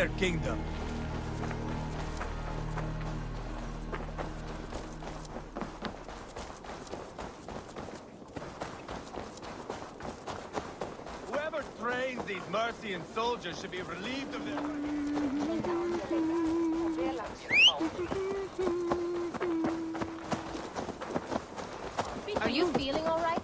their kingdom. Whoever trains these Mercian soldiers should be relieved of their... Are you feeling all right?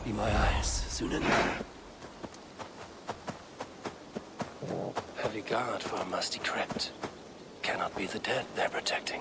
Be my eyes, soon enough. Heavy guard for a musty crypt. Cannot be the dead they're protecting.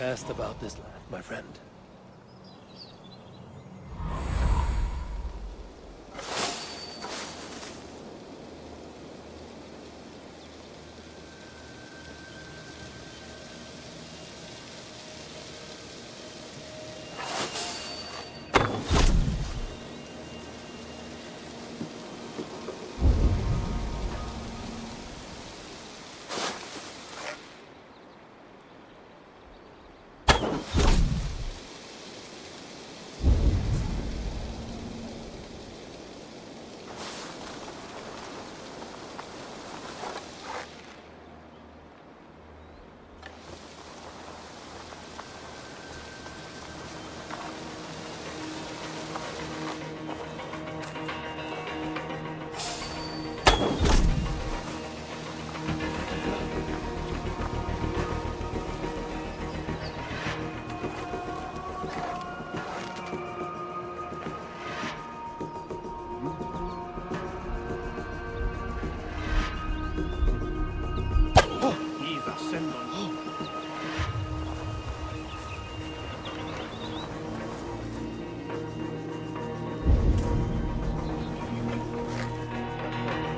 asked about this land, my friend.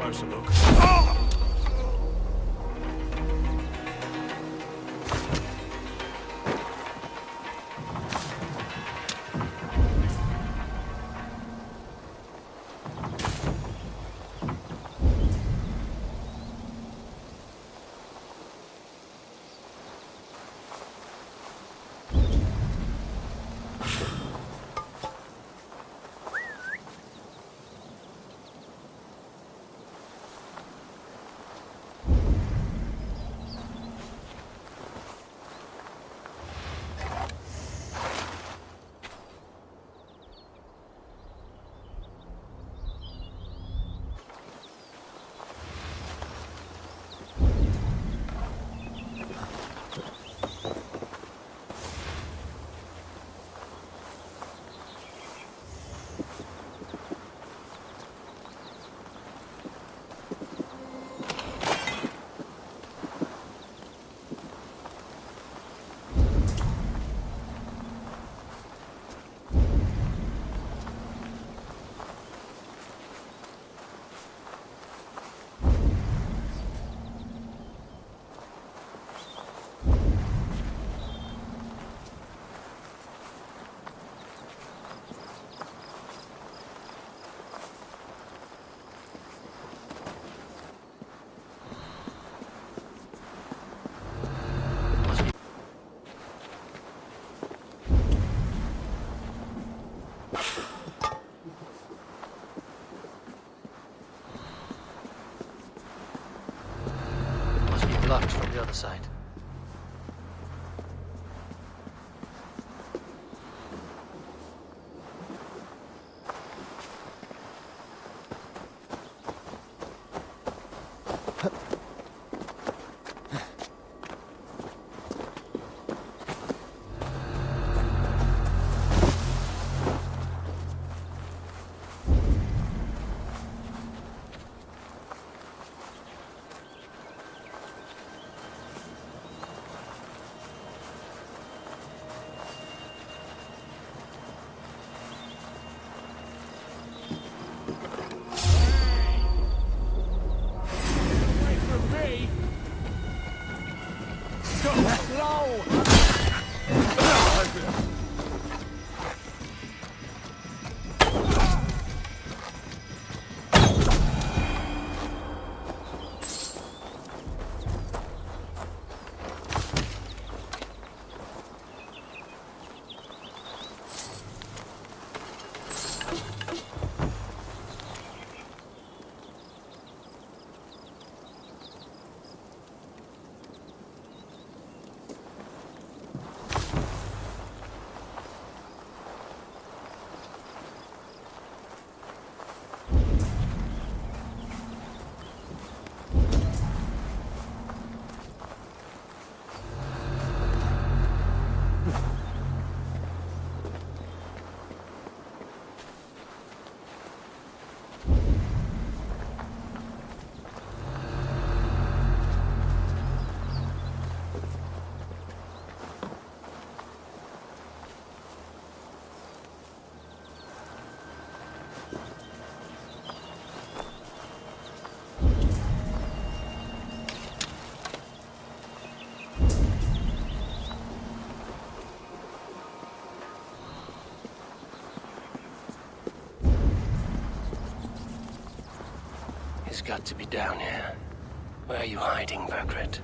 Closer look. got to be down here. Where are you hiding, Bergret?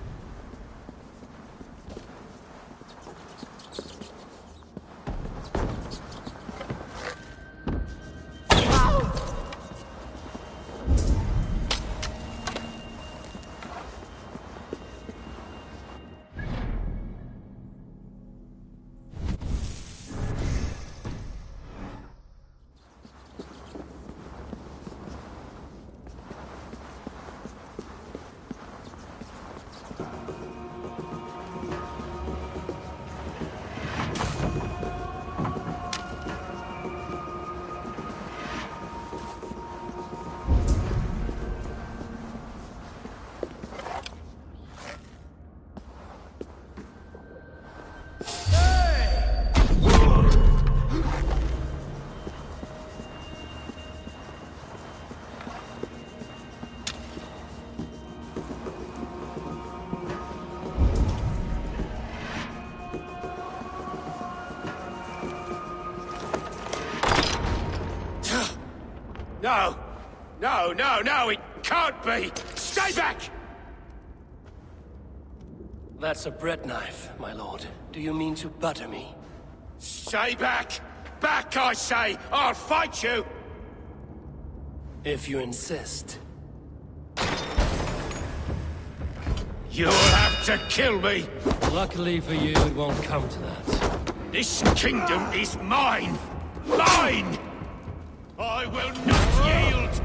No! No, no, no, it can't be! Stay back! That's a bread knife, my lord. Do you mean to butter me? Stay back! Back, I say! I'll fight you! If you insist. You'll have to kill me! Luckily for you, it won't come to that. This kingdom is mine! Mine! I will not yield!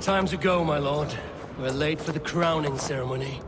Time to go, my lord. We're late for the crowning ceremony.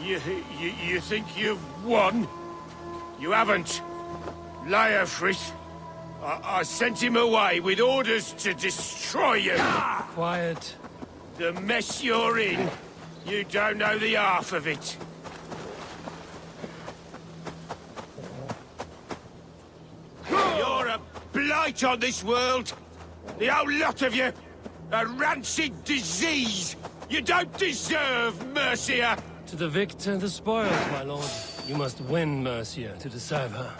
You think you've won? You haven't. Liar, Fritz. I sent him away with orders to destroy you. Quiet. The mess you're in, you don't know the half of it. You're a blight on this world. The whole lot of you. A rancid disease. You don't deserve Mercia. To the victor, the spoils, my lord. You must win Mercia to deserve her.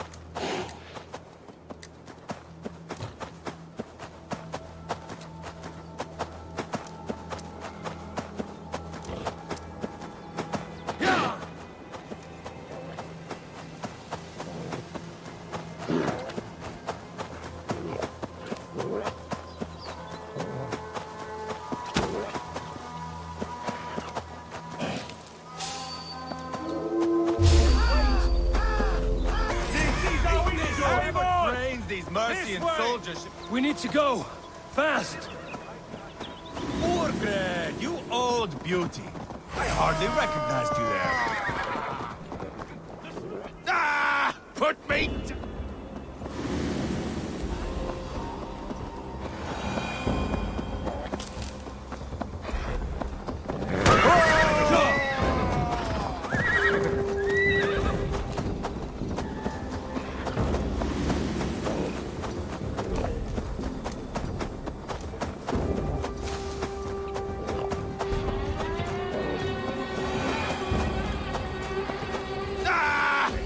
These Mercian soldiers. We need to go! Fast! Urgred, you old beauty. I hardly recognized you there. Ah! Put me...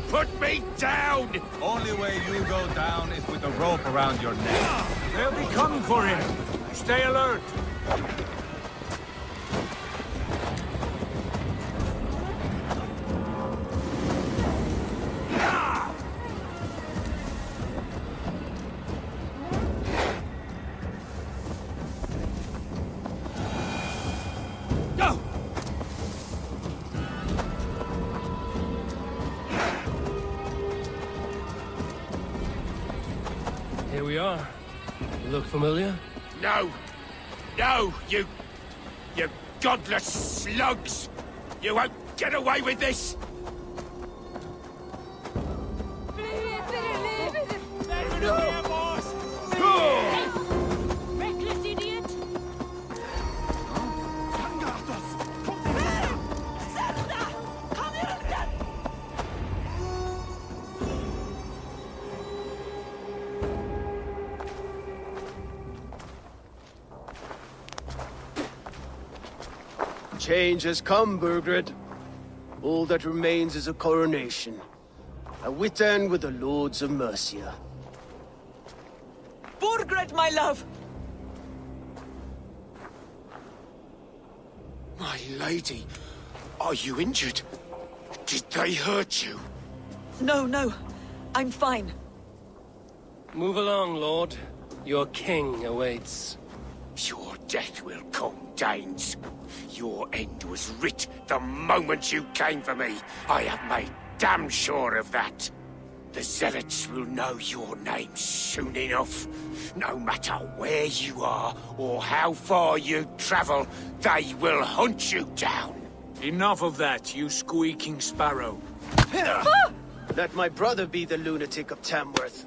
Put me down! Only way you go down is with a rope around your neck. They'll be coming for him. Stay alert. Go! Here we are. Look familiar? No! No, you godless slugs! You won't get away with this! Reckless idiot! Change has come, Burgred. All that remains is a coronation. A witan with the Lords of Mercia. Burgred, my love! My lady, are you injured? Did they hurt you? No, no. I'm fine. Move along, lord. Your king awaits. Your death will come, Danes. Your end was writ the moment you came for me. I have made damn sure of that. The Zealots will know your name soon enough. No matter where you are or how far you travel, they will hunt you down. Enough of that, you squeaking sparrow. Let my brother be the lunatic of Tamworth.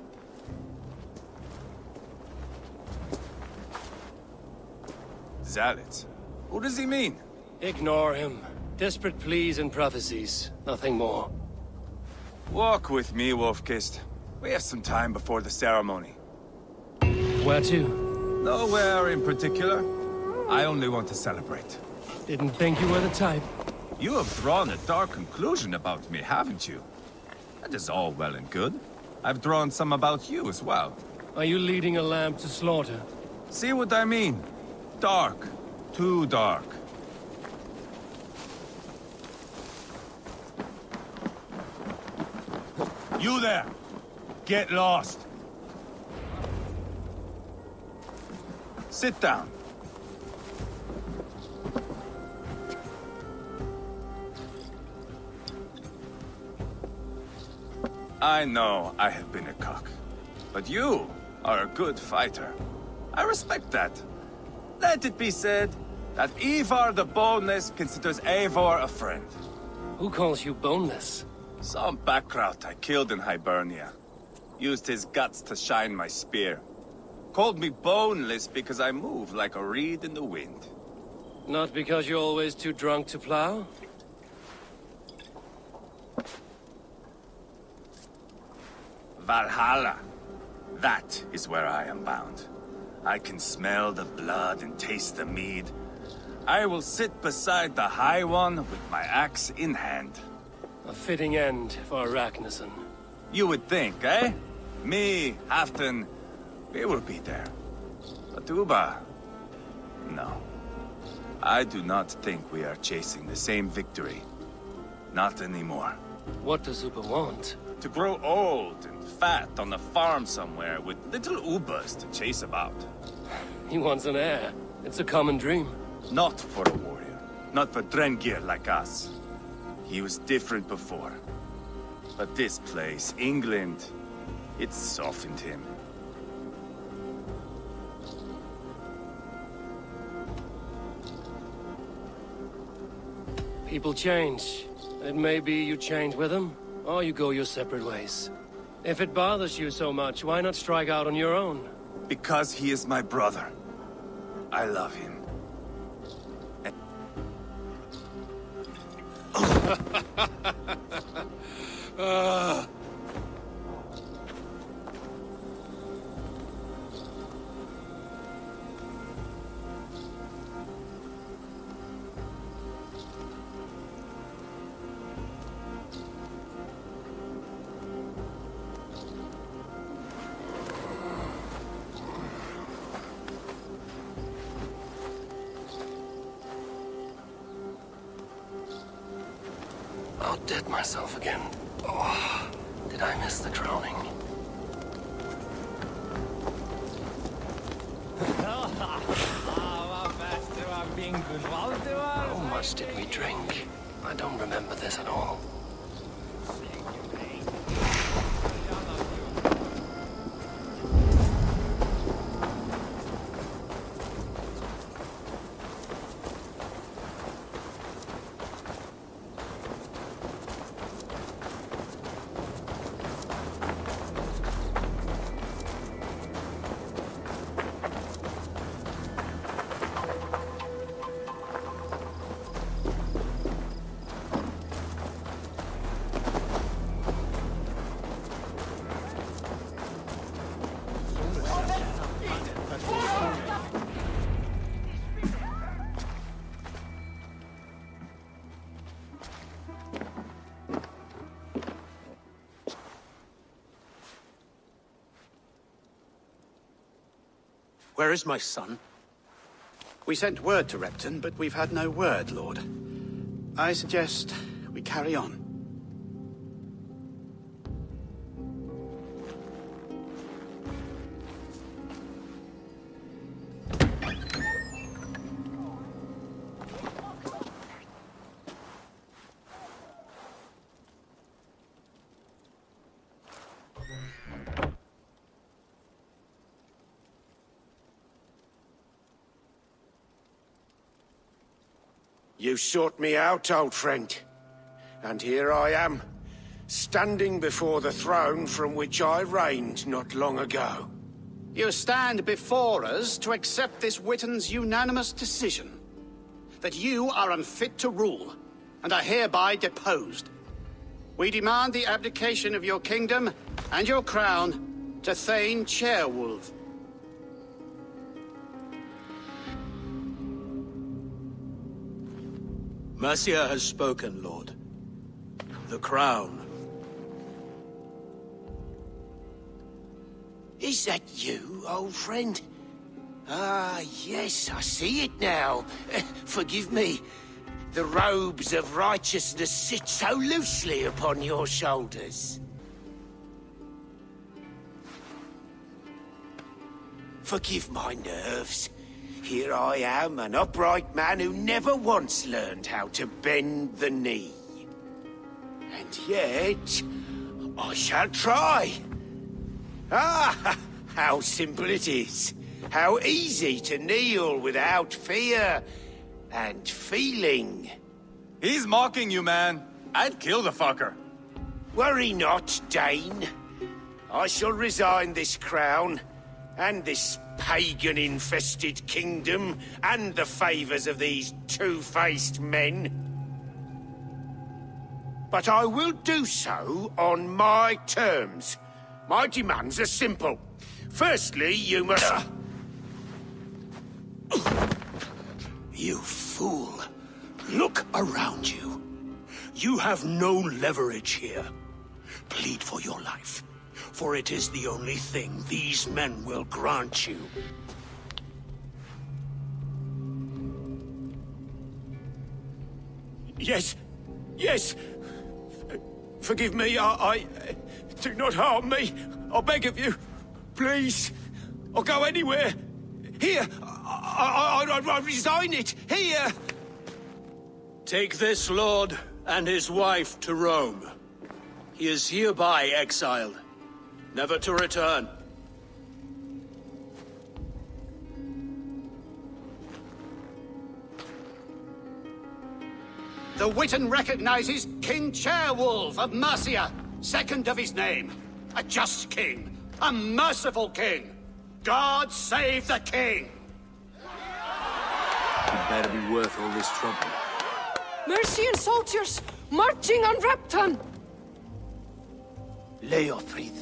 Zealots? What does he mean? Ignore him. Desperate pleas and prophecies. Nothing more. Walk with me, Wolfkist. We have some time before the ceremony. Where to? Nowhere in particular. I only want to celebrate. Didn't think you were the type. You have drawn a dark conclusion about me, haven't you? That is all well and good. I've drawn some about you as well. Are you leading a lamb to slaughter? See what I mean? Dark. Too dark. You there! Get lost! Sit down. I know I have been a cock, but you are a good fighter. I respect that. Let it be said that Ivar the Boneless considers Eivor a friend. Who calls you boneless? Some background I killed in Hibernia. Used his guts to shine my spear. Called me boneless because I move like a reed in the wind. Not because you're always too drunk to plow? Valhalla. That is where I am bound. I can smell the blood and taste the mead. I will sit beside the High One with my axe in hand. A fitting end for Arachneson. You would think, eh? Me, Halfton, we will be there. But Uba... no. I do not think we are chasing the same victory. Not anymore. What does Uba want? To grow old and fat on a farm somewhere with little Ubas to chase about. He wants an heir. It's a common dream. Not for a warrior. Not for Drengir like us. He was different before. But this place, England, it softened him. People change. It may be you change with them, or you go your separate ways. If it bothers you so much, why not strike out on your own? Because he is my brother. I love him. I'll dead myself again. Oh, did I miss the crowning? How much did we drink? I don't remember this at all. Where is my son? We sent word to Repton, but we've had no word, Lord. I suggest we carry on. You sought me out, old friend. And here I am, standing before the throne from which I reigned not long ago. You stand before us to accept this Witten's unanimous decision. That you are unfit to rule, and are hereby deposed. We demand the abdication of your kingdom and your crown to Thane Chairwolf. Mercia has spoken, Lord. The crown. Is that you, old friend? Ah, yes, I see it now. Forgive me. The robes of righteousness sit so loosely upon your shoulders. Forgive my nerves. Here I am, an upright man who never once learned how to bend the knee. And yet, I shall try. Ah, how simple it is. How easy to kneel without fear and feeling. He's mocking you, man. I'd kill the fucker. Worry not, Dane. I shall resign this crown, and this pagan-infested kingdom, and the favours of these two-faced men. But I will do so on my terms. My demands are simple. Firstly, you must... You fool. Look around you. You have no leverage here. Plead for your life, for it is the only thing these men will grant you. Yes, yes. Forgive me, I... Do not harm me. I beg of you. Please. I'll go anywhere. Here. I resign it. Here. Take this lord and his wife to Rome. He is hereby exiled, never to return. The Witan recognizes King Chairwolf of Mercia, second of his name. A just king, a merciful king. God save the king! It better be worth all this trouble. Mercian soldiers marching on Repton! Leofrid.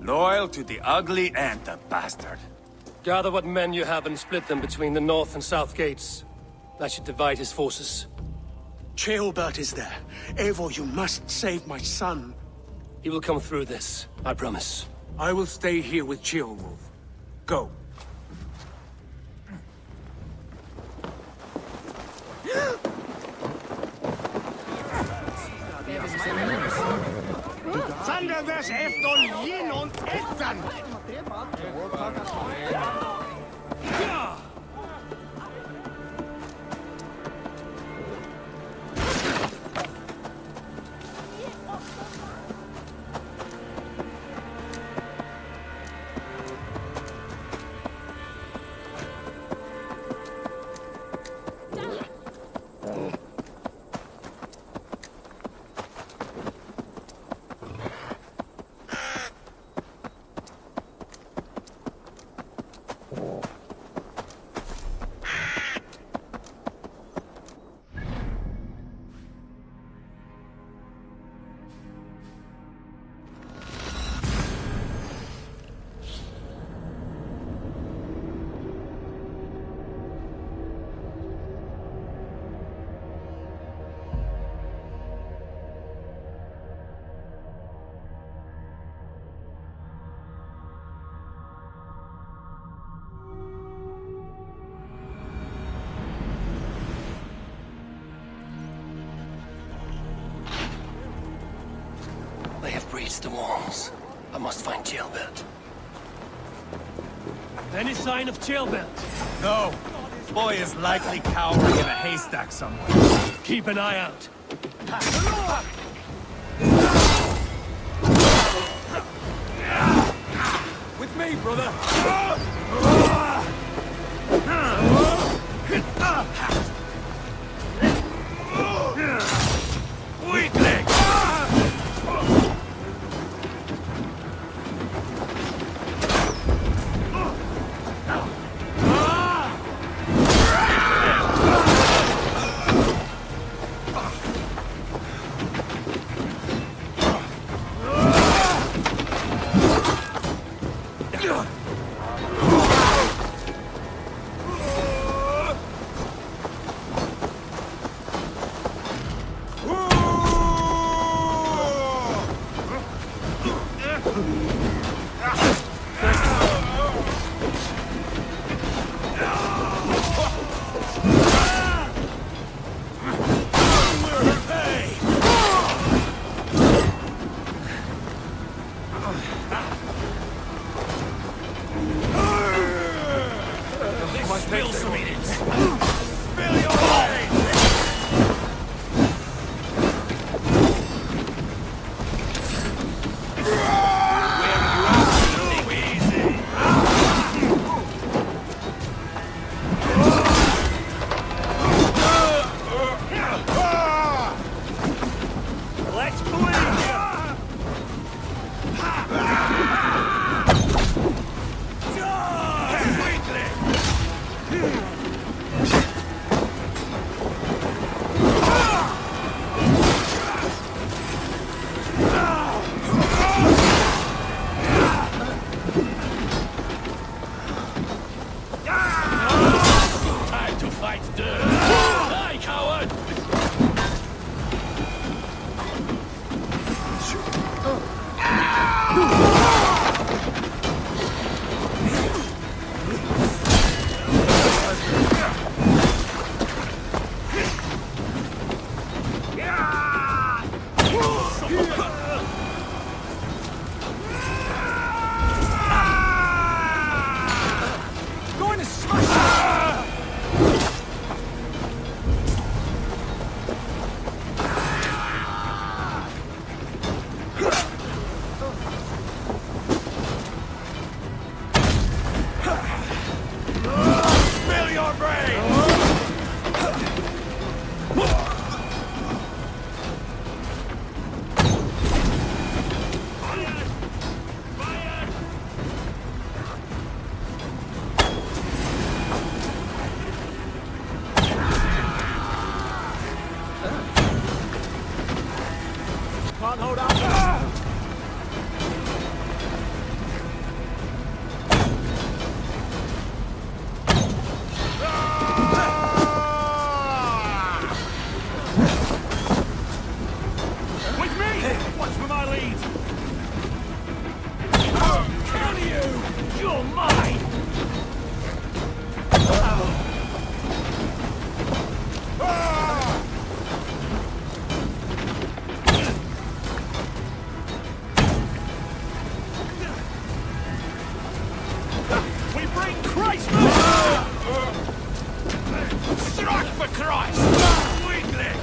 Loyal to the ugly and the bastard. Gather what men you have and split them between the north and south gates. That should divide his forces. Ceolbert is there. Eivor, you must save my son. He will come through this, I promise. I will stay here with Ceolwulf. Go. Thunder das Efton Yin und Etan! They have breached the walls. I must find Ceolbert. Any sign of Ceolbert? No. Boy is likely cowering in a haystack somewhere. Keep an eye out. With me, brother! Weakling! Let's bleed! Going to smash Spill your brains! Can't hold out. With me! Watch for my lead! Counter you! You're mine! We bring Christmas! Strike for Christ! Weakling!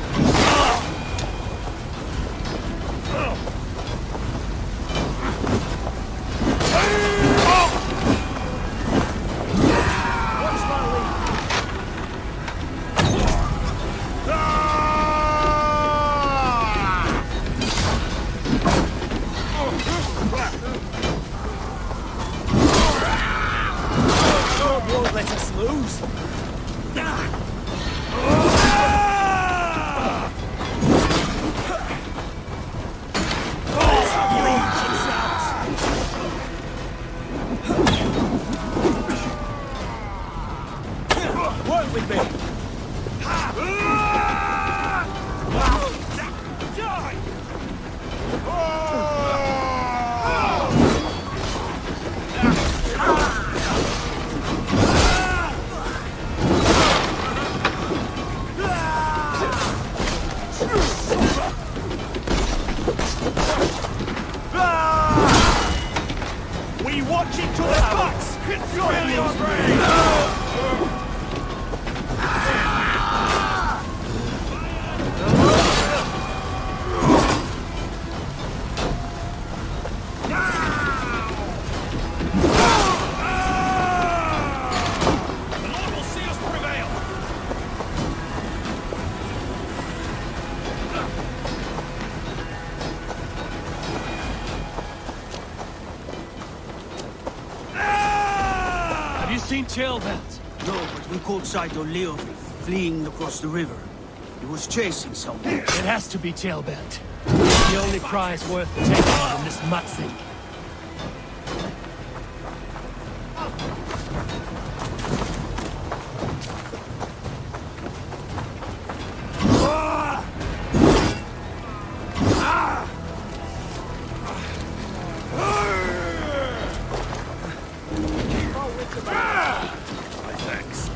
Won't let us lose. Work with me. We watch it to the butts! Spill your brains! The Lord will see us prevail! Have you seen Tailbelt? No, but we caught sight of Leovic fleeing across the river. He was chasing someone. It has to be Tailbelt. The only prize worth taking from this mutzing. Thanks.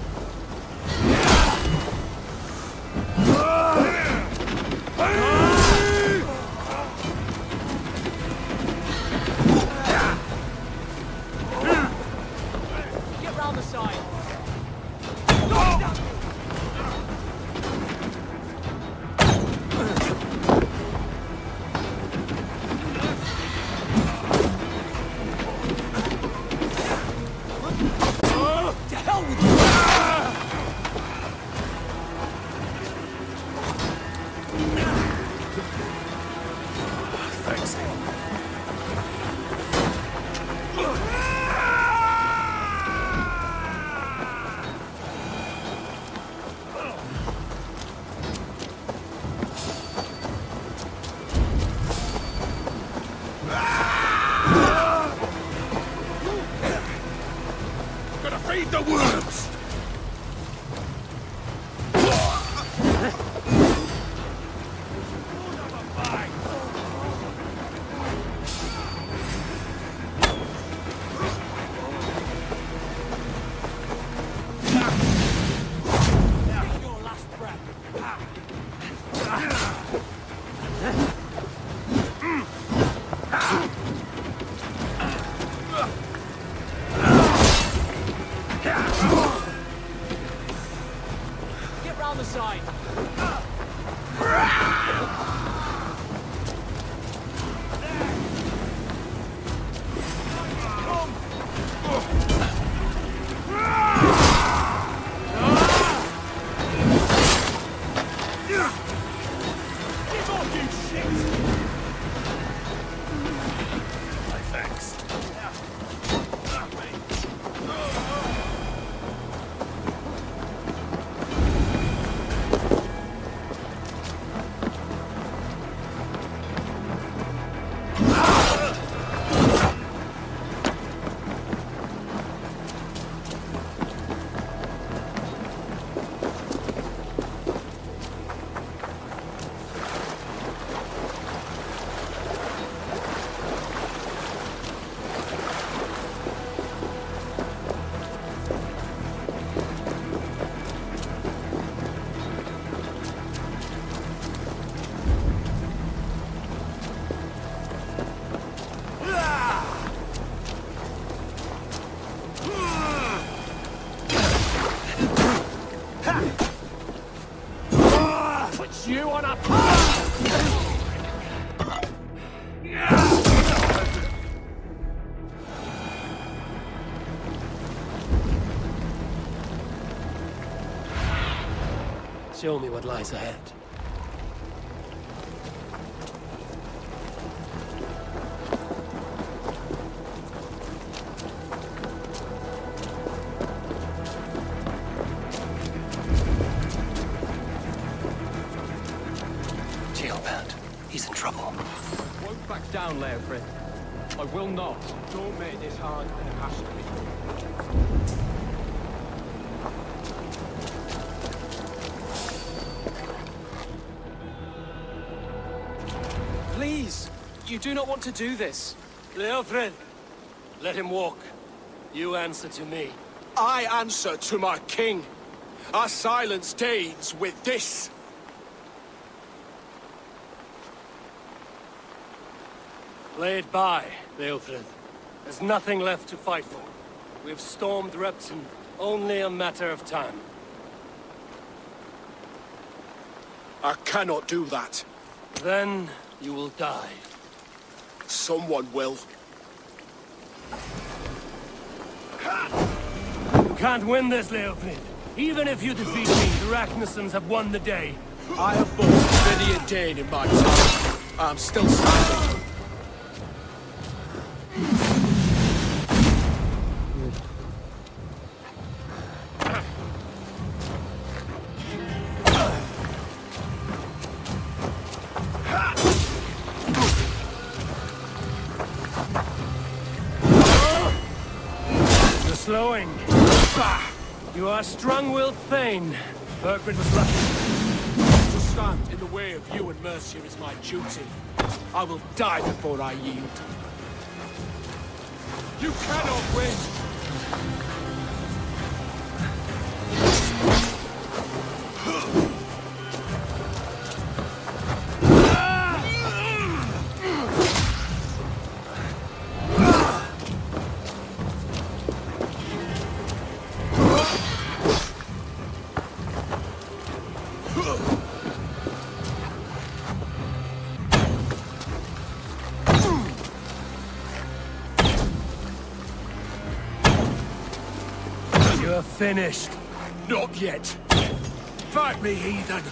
Get round the side. To hell with you! Thanks. Gotta feed the worms! Put you on a... Show me what lies ahead. Jailbound. He's in trouble. Won't back down, Leofrid. I will not. Don't make this hard than it has to be. Please! You do not want to do this. Leofrid! Let him walk. You answer to me. I answer to my king. I silence Danes with this. Lay it by, Leofrid. There's nothing left to fight for. We've stormed Repton. Only a matter of time. I cannot do that. Then you will die. Someone will. You can't win this, Leofrid. Even if you defeat me, the Ragnarsons have won the day. I have fought many a Dane in my time. I'm still standing. You're slowing. Bah! You are a strong-willed thane. Burgred was lucky. To stand in the way of you and Mercia is my duty. I will die before I yield. You cannot win! You're finished. Not yet. Fight me, heathen!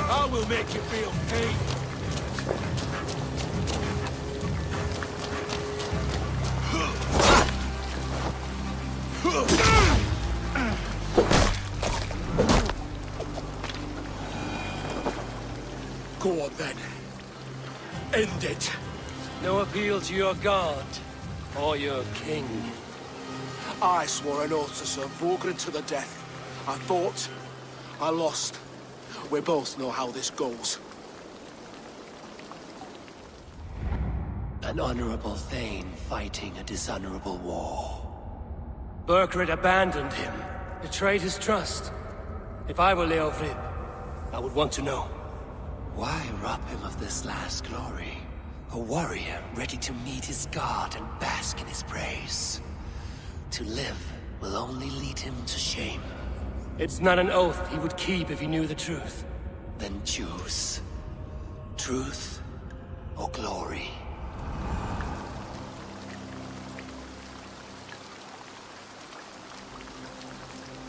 I will make you feel pain. Go on then. End it. No appeal to your god or your king. I swore an oath to serve Valhalla to the death. I fought. I lost. We both know how this goes. An honorable thane fighting a dishonorable war. Burgred abandoned him, betrayed his trust. If I were Leofrid, I would want to know. Why rob him of this last glory? A warrior ready to meet his god and bask in his praise. To live will only lead him to shame. It's not an oath he would keep if he knew the truth. Then choose. Truth or glory.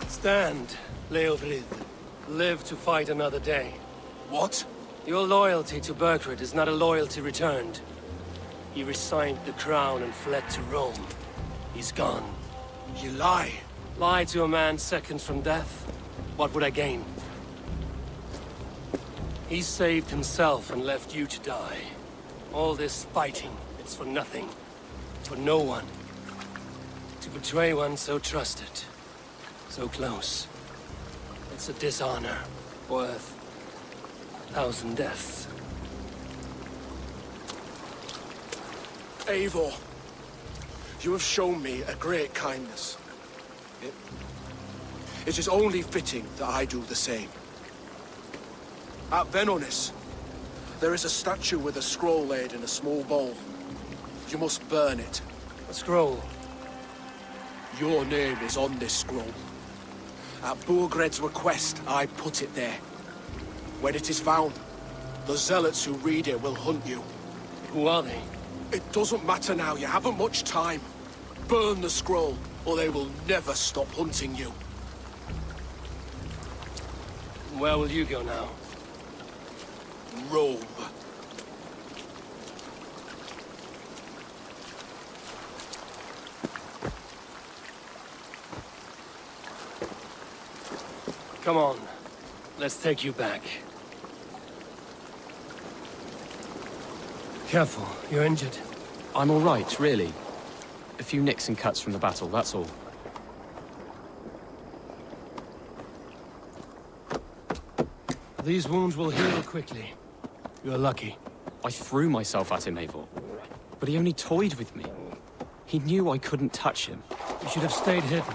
Stand, Leofrid. Live to fight another day. What? Your loyalty to Burgred is not a loyalty returned. He resigned the crown and fled to Rome. He's gone. You lie. Lie to a man seconds from death? What would I gain? He saved himself and left you to die. All this fighting, it's for nothing. For no one. To betray one so trusted, so close. It's a dishonor worth 1,000 deaths. Eivor, you have shown me a great kindness. It is only fitting that I do the same. At Venonis, there is a statue with a scroll laid in a small bowl. You must burn it. A scroll? Your name is on this scroll. At Burgred's request, I put it there. When it is found, the zealots who read it will hunt you. Who are they? It doesn't matter now, you haven't much time. Burn the scroll, or they will never stop hunting you. Where will you go now? Rome. Come on. Let's take you back. Careful, you're injured. I'm all right, really. A few nicks and cuts from the battle, that's all. These wounds will heal quickly. You're lucky. I threw myself at him, Eivor. But he only toyed with me. He knew I couldn't touch him. You should have stayed hidden.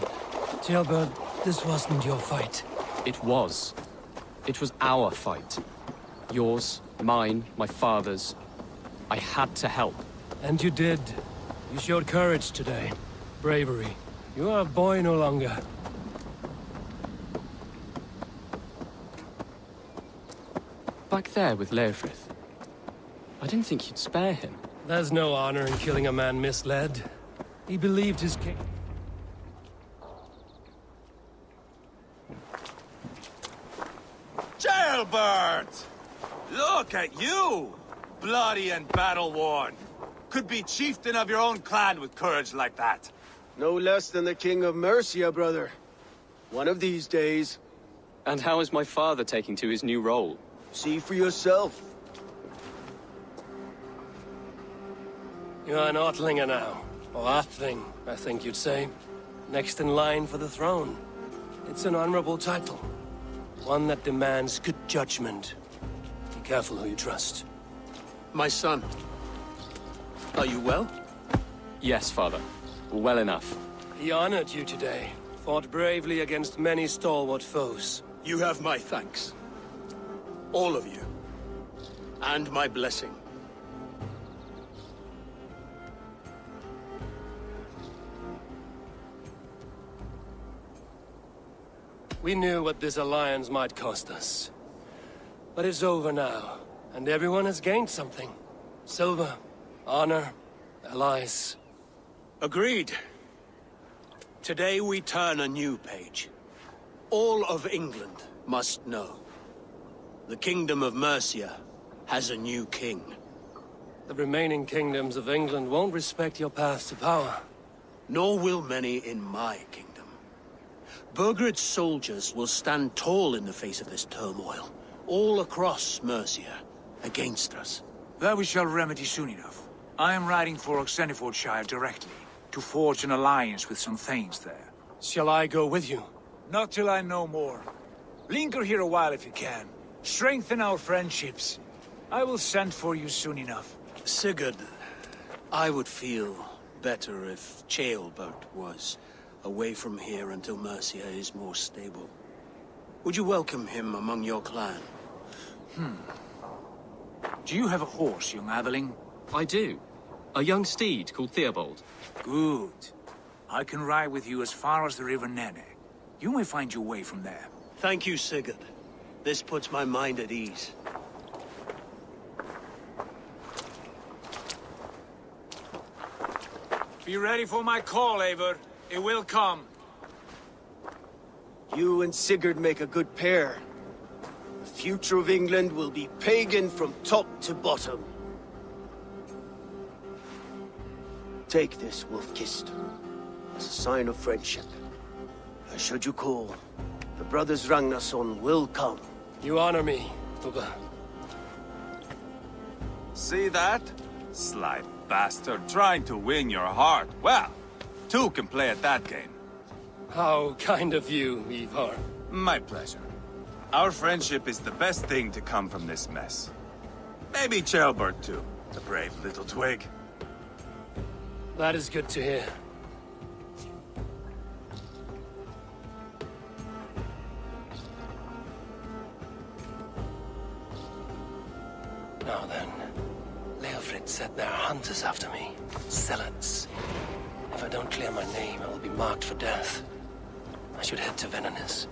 Jailbird, this wasn't your fight. It was. It was our fight. Yours, mine, my father's. I had to help. And you did. You showed courage today. Bravery. You are a boy no longer. Back there with Leofrith. I didn't think you'd spare him. There's no honor in killing a man misled. He believed his king. Jailbird! Look at you! Bloody and battle-worn. Could be chieftain of your own clan with courage like that. No less than the King of Mercia, brother. One of these days. And how is my father taking to his new role? See for yourself. You're an Ortlinger now. Or Athling, I think you'd say. Next in line for the throne. It's an honorable title. One that demands good judgment. Be careful who you trust. My son. Are you well? Yes, father. Well enough. He honored you today. Fought bravely against many stalwart foes. You have my thanks. All of you. And my blessing. We knew what this alliance might cost us. But it's over now, and everyone has gained something. Silver, honor, allies. Agreed. Today we turn a new page. All of England must know. The Kingdom of Mercia has a new king. The remaining kingdoms of England won't respect your path to power. Nor will many in my kingdom. Burgred's soldiers will stand tall in the face of this turmoil, all across Mercia, against us. That we shall remedy soon enough. I am riding for Oxenfordshire directly, to forge an alliance with some thanes there. Shall I go with you? Not till I know more. Linger here a while if you can. Strengthen our friendships. I will send for you soon enough. Sigurd, I would feel better if Ceolbert was away from here until Mercia is more stable. Would you welcome him among your clan? Do you have a horse, young Atheling? I do. A young steed called Theobald. Good. I can ride with you as far as the River Nene. You may find your way from there. Thank you, Sigurd. This puts my mind at ease. Be ready for my call, Eivor. It will come. You and Sigurd make a good pair. The future of England will be pagan from top to bottom. Take this, Wolf-Kissed, as a sign of friendship. And should you call, The brothers Ragnarsson will come. You honor me, Ubba. See that? Sly bastard trying to win your heart. Well, two can play at that game. How kind of you, Ivar. My pleasure. Our friendship is the best thing to come from this mess. Maybe Chelbert too, the brave little twig. That is good to hear. Now then, Leofrid said there are hunters after me. Zealots. If I don't clear my name, I will be marked for death. I should head to Venanis.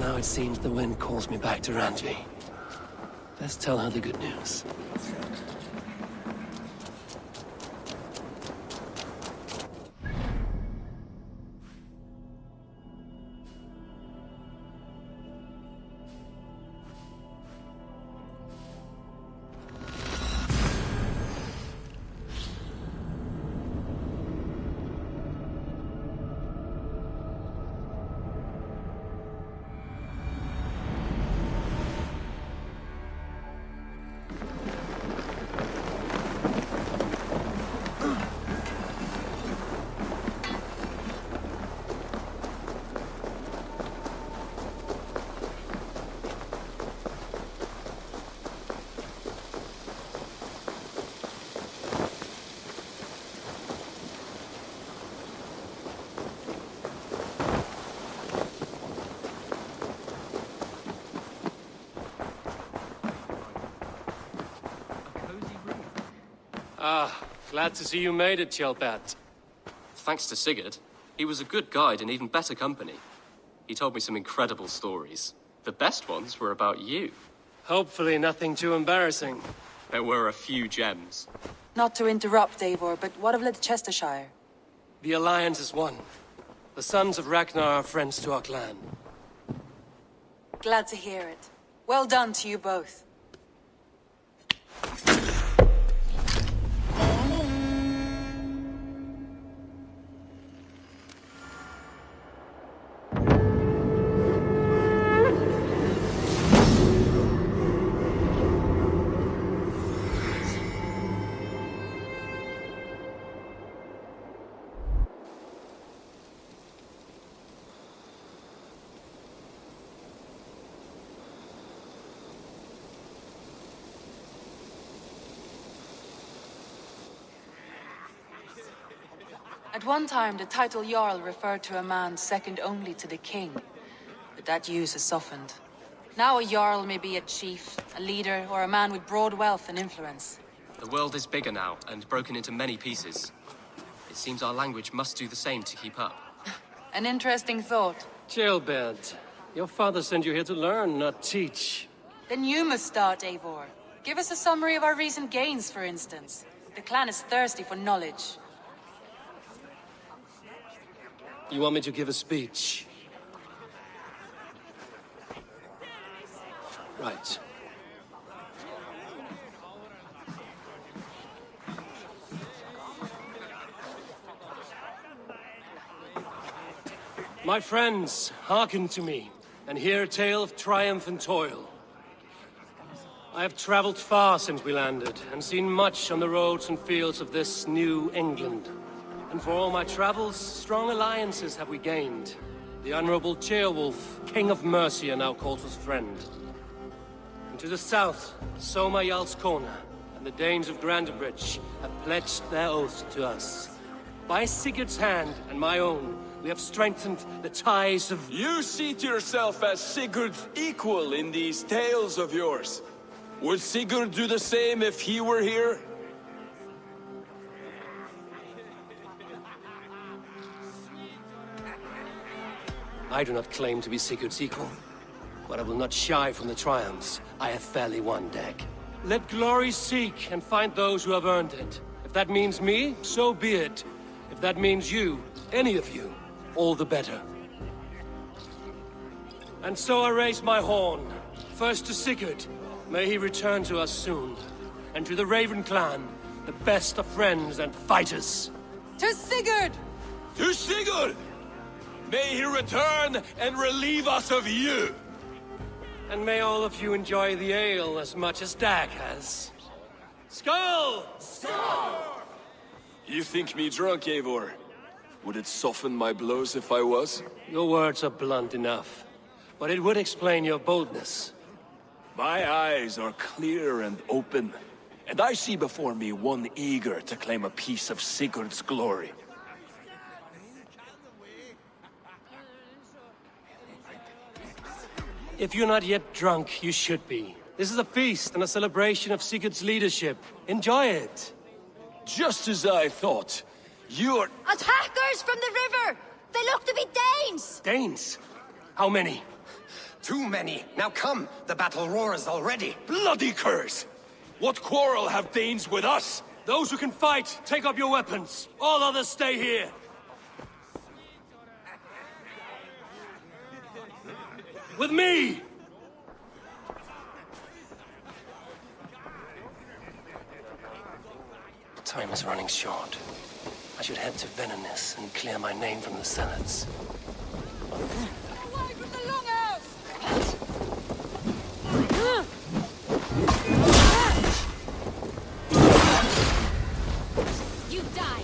Now it seems the wind calls me back to Ranji. Let's tell her the good news. Ah, glad to see you made it, Kjellbat. Thanks to Sigurd. He was a good guide and even better company. He told me some incredible stories. The best ones were about you. Hopefully nothing too embarrassing. There were a few gems. Not to interrupt, Eivor, but what of Leicestershire? The Alliance is one. The sons of Ragnar are friends to our clan. Glad to hear it. Well done to you both. At one time, the title Jarl referred to a man second only to the king. But that use has softened. Now a Jarl may be a chief, a leader, or a man with broad wealth and influence. The world is bigger now, and broken into many pieces. It seems our language must do the same to keep up. An interesting thought. Kjellbat, your father sent you here to learn, not teach. Then you must start, Eivor. Give us a summary of our recent gains, for instance. The clan is thirsty for knowledge. You want me to give a speech? Right. My friends, hearken to me, and hear a tale of triumph and toil. I have traveled far since we landed, and seen much on the roads and fields of this new England. And for all my travels, strong alliances have we gained. The Honorable Ceolwulf, King of Mercia, now calls us friend. And to the south, Soma Jarl's Corner, and the Danes of Grandebridge have pledged their oath to us. By Sigurd's hand and my own, we have strengthened the ties of... You seat yourself as Sigurd's equal in these tales of yours. Would Sigurd do the same if he were here? I do not claim to be Sigurd's equal, but I will not shy from the triumphs I have fairly won, Dag. Let glory seek and find those who have earned it. If that means me, so be it. If that means you, any of you, all the better. And so I raise my horn. First to Sigurd, may he return to us soon. And to the Raven clan, the best of friends and fighters. To Sigurd! To Sigurd! May he return and relieve us of you! And may all of you enjoy the ale as much as Dag has. Skull! Skull! You think me drunk, Eivor? Would it soften my blows if I was? Your words are blunt enough, but it would explain your boldness. My eyes are clear and open, and I see before me one eager to claim a piece of Sigurd's glory. If you're not yet drunk, you should be. This is a feast and a celebration of Sigurd's leadership. Enjoy it. Just as I thought. You're... Attackers from the river! They look to be Danes! Danes? How many? Too many. Now come, the battle roars already. Bloody curse! What quarrel have Danes with us? Those who can fight, take up your weapons. All others stay here. With me! Time is running short. I should head to Venenis and clear my name from the Zealots. Away from the longhouse! You die!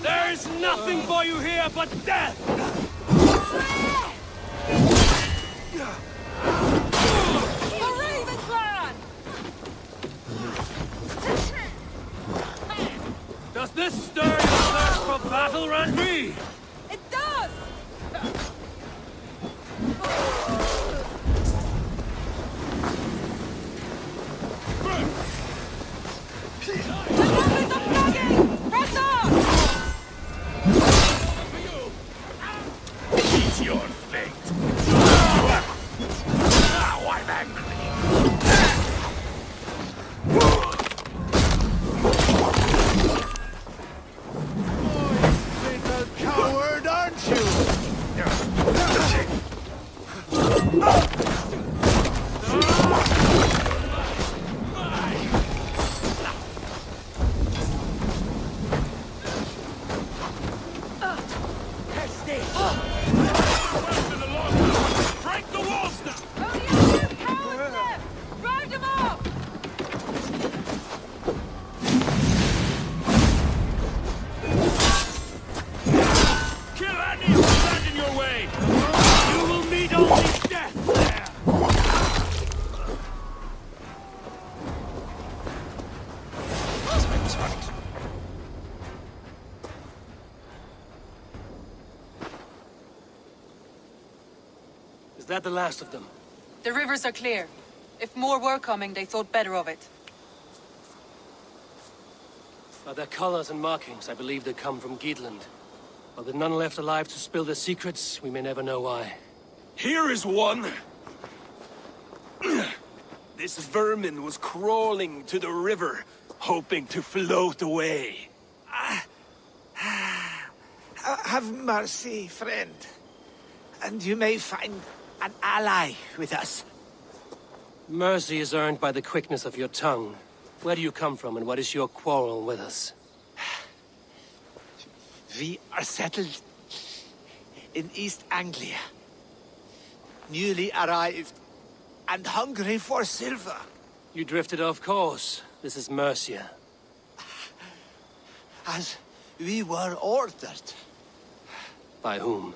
There's nothing for you here but death! The Raven clan! Does this stir your thirst for battle, Randvi? It does! The numbers are flagging! Press on! Eat your fate. Now I'm angry. Little coward, aren't you? Break the walls now! Only a few cowards left! Round them up! Kill any who stand in your way! You will meet only death there! Time is running. Is that the last of them? The rivers are clear. If more were coming, they thought better of it. By their colors and markings, I believe they come from Geatland. But with none left alive to spill their secrets, we may never know why. Here is one! This vermin was crawling to the river, hoping to float away. Have mercy, friend. And you may find an ally with us. Mercy is earned by the quickness of your tongue. Where do you come from, and what is your quarrel with us? We are settled in East Anglia. Newly arrived and hungry for silver. You drifted off course. This is Mercia. As we were ordered. By whom?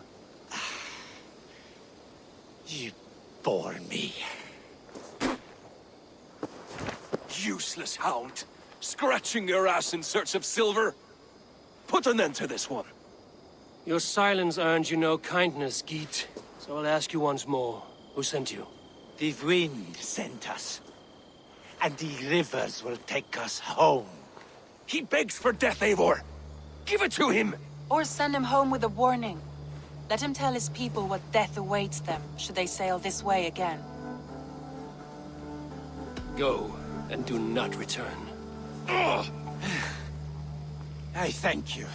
You bore me. Useless hound! Scratching your ass in search of silver? Put an end to this one. Your silence earned you no kindness, Geet. So I'll ask you once more. Who sent you? The wind sent us. And the rivers will take us home. He begs for death, Eivor! Give it to him! Or send him home with a warning. Let him tell his people what death awaits them, should they sail this way again. Go, and do not return. I thank you.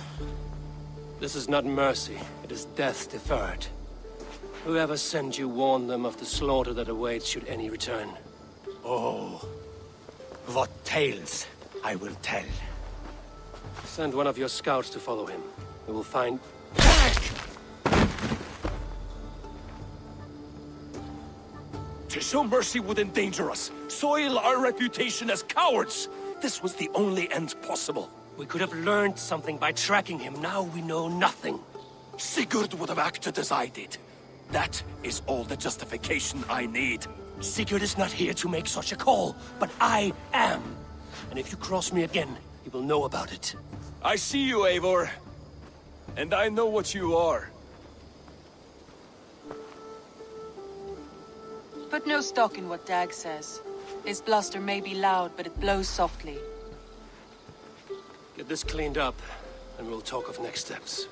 This is not mercy, it is death deferred. Whoever sent you warned them of the slaughter that awaits should any return. Oh, what tales I will tell. Send one of your scouts to follow him. We will find... To show mercy would endanger us, soil our reputation as cowards. This was the only end possible. We could have learned something by tracking him. Now we know nothing. Sigurd would have acted as I did. That is all the justification I need. Sigurd is not here to make such a call, but I am. And if you cross me again, you will know about it. I see you, Eivor. And I know what you are. Put no stock in what Dag says. His bluster may be loud, but it blows softly. Get this cleaned up, and we'll talk of next steps.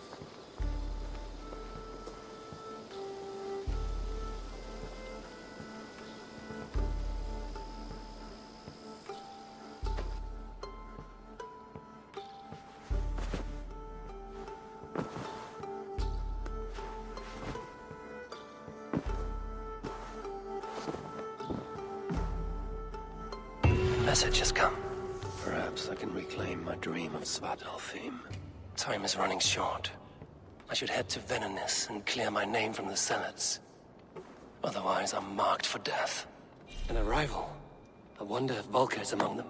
Message has come. Perhaps I can reclaim my dream of Svartalfheim. Time is running short. I should head to Venenis and clear my name from the Senates. Otherwise, I'm marked for death. An arrival. I wonder if Volker is among them.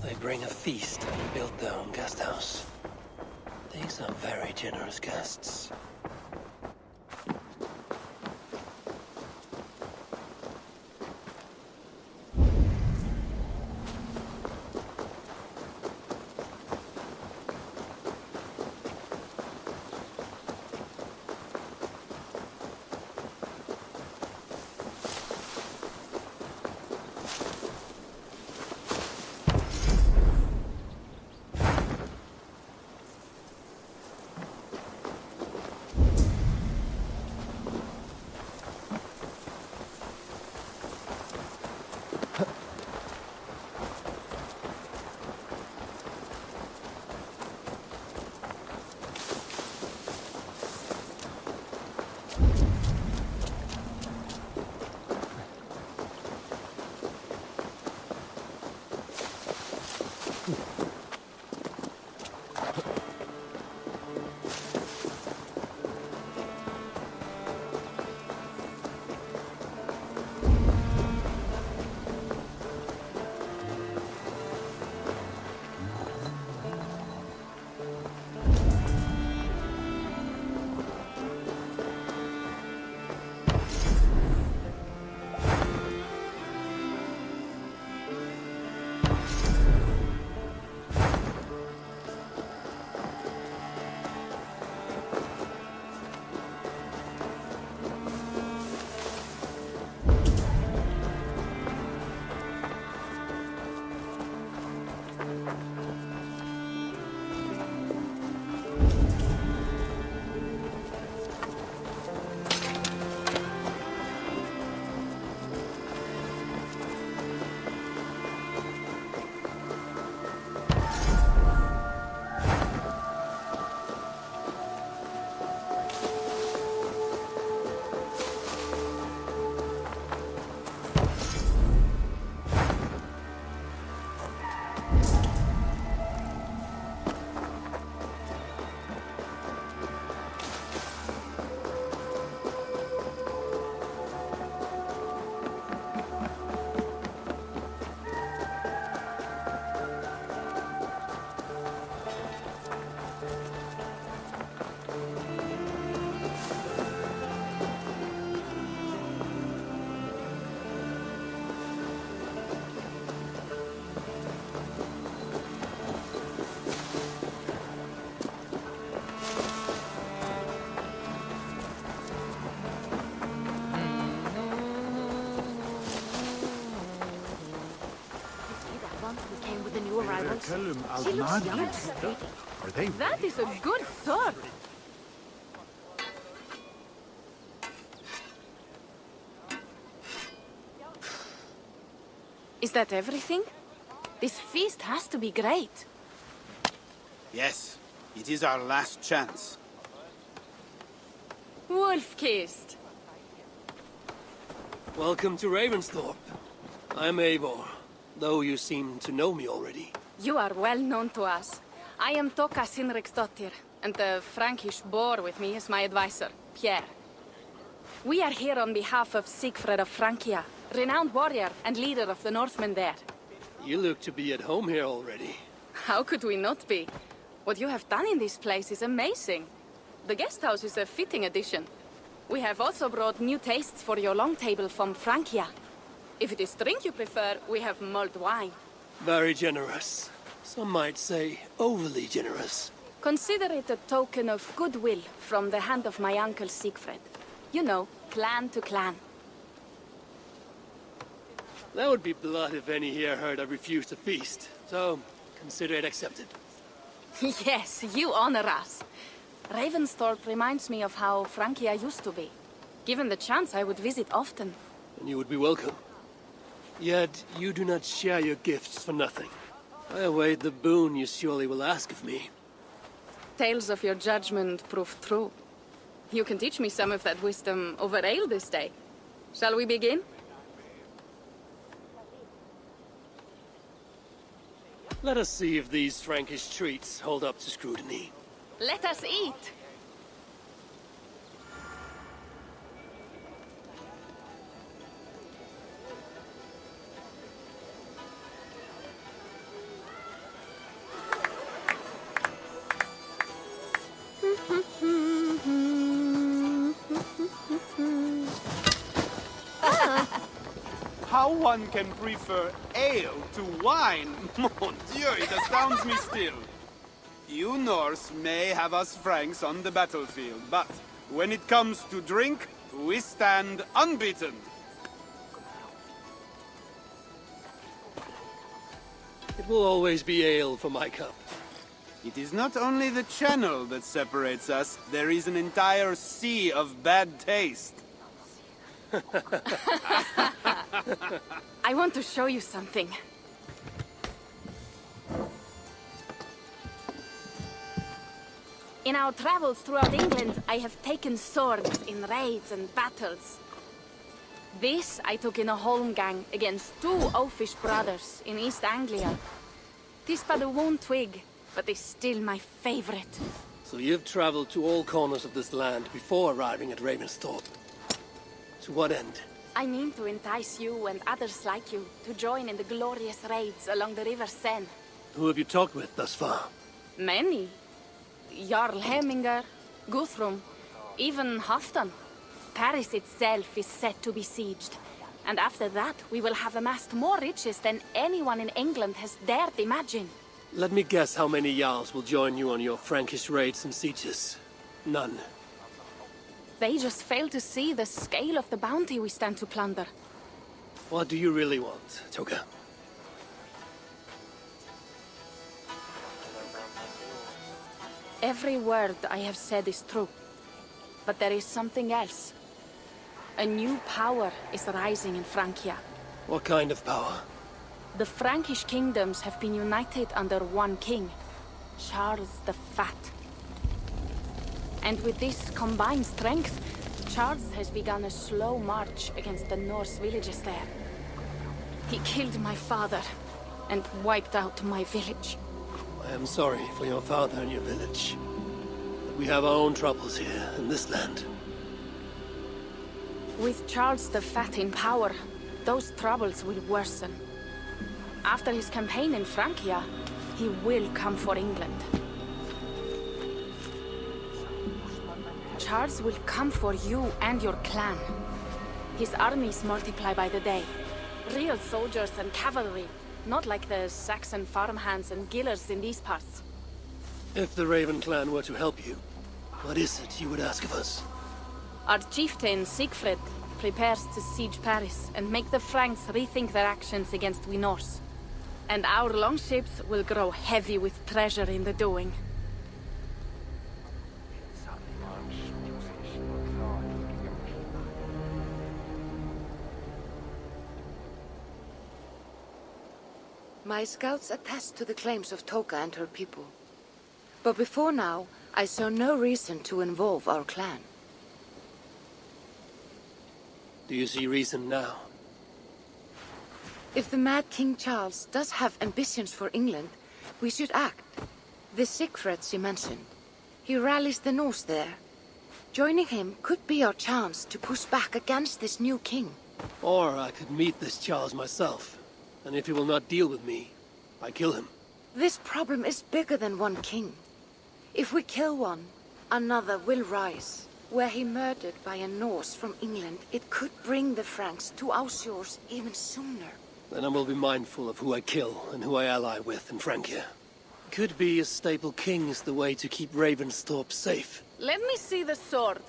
They bring a feast and build their own guest house. These are very generous guests. That is a good sword. Is that everything? This feast has to be great. Yes, it is our last chance. Wolf-kissed. Welcome to Ravensthorpe. I'm Eivor, though you seem to know me already. You are well known to us. I am Toka Sinriksdottir, and the Frankish boar with me is my advisor, Pierre. We are here on behalf of Sigfred of Francia, renowned warrior and leader of the Northmen there. You look to be at home here already. How could we not be? What you have done in this place is amazing. The guest house is a fitting addition. We have also brought new tastes for your long table from Francia. If it is drink you prefer, we have mulled wine. Very generous. Some might say overly generous. Consider it a token of goodwill from the hand of my uncle Siegfried. You know, clan to clan. That would be blood if any here heard I refused to feast. So, consider it accepted. Yes, you honor us. Ravensthorpe reminds me of how Francia used to be. Given the chance, I would visit often. And you would be welcome. Yet, you do not share your gifts for nothing. I await the boon you surely will ask of me. Tales of your judgment prove true. You can teach me some of that wisdom over ale this day. Shall we begin? Let us see if these Frankish treats hold up to scrutiny. Let us eat! How one can prefer ale to wine, mon Dieu, it astounds me still. You Norse may have us Franks on the battlefield, but when it comes to drink, we stand unbeaten. It will always be ale for my cup. It is not only the channel that separates us, there is an entire sea of bad taste. I want to show you something. In our travels throughout England, I have taken swords in raids and battles. This I took in a holmgang against two oafish brothers in East Anglia. Tis but a worn twig, but is still my favorite. So you've traveled to all corners of this land before arriving at Ravensthorpe. To what end? I mean to entice you and others like you to join in the glorious raids along the River Seine. Who have you talked with thus far? Many. Jarl Hemminger, Guthrum, even Halfdan. Paris itself is set to be sieged. And after that, we will have amassed more riches than anyone in England has dared imagine. Let me guess how many Jarls will join you on your Frankish raids and sieges. None. They just fail to see the scale of the bounty we stand to plunder. What do you really want, Toka? Every word I have said is true. But there is something else. A new power is rising in Francia. What kind of power? The Frankish kingdoms have been united under one king, Charles the Fat. And with this combined strength, Charles has begun a slow march against the Norse villages there. He killed my father and wiped out my village. I am sorry for your father and your village. But we have our own troubles here in this land. With Charles the Fat in power, those troubles will worsen. After his campaign in Francia, he will come for England. Charles will come for you and your clan. His armies multiply by the day. Real soldiers and cavalry, not like the Saxon farmhands and gillers in these parts. If the Raven clan were to help you, what is it you would ask of us? Our chieftain, Siegfried, prepares to siege Paris and make the Franks rethink their actions against we Norse. And our longships will grow heavy with treasure in the doing. My scouts attest to the claims of Toka and her people. But before now, I saw no reason to involve our clan. Do you see reason now? If the Mad King Charles does have ambitions for England, we should act. The Siegfried you mentioned, he rallies the Norse there. Joining him could be our chance to push back against this new king. Or I could meet this Charles myself, and if he will not deal with me, I kill him. This problem is bigger than one king. If we kill one, another will rise. Were he murdered by a Norse from England, it could bring the Franks to our shores even sooner. Then I will be mindful of who I kill and who I ally with in Francia. Could be a stable king is the way to keep Ravensthorpe safe. Let me see the sword.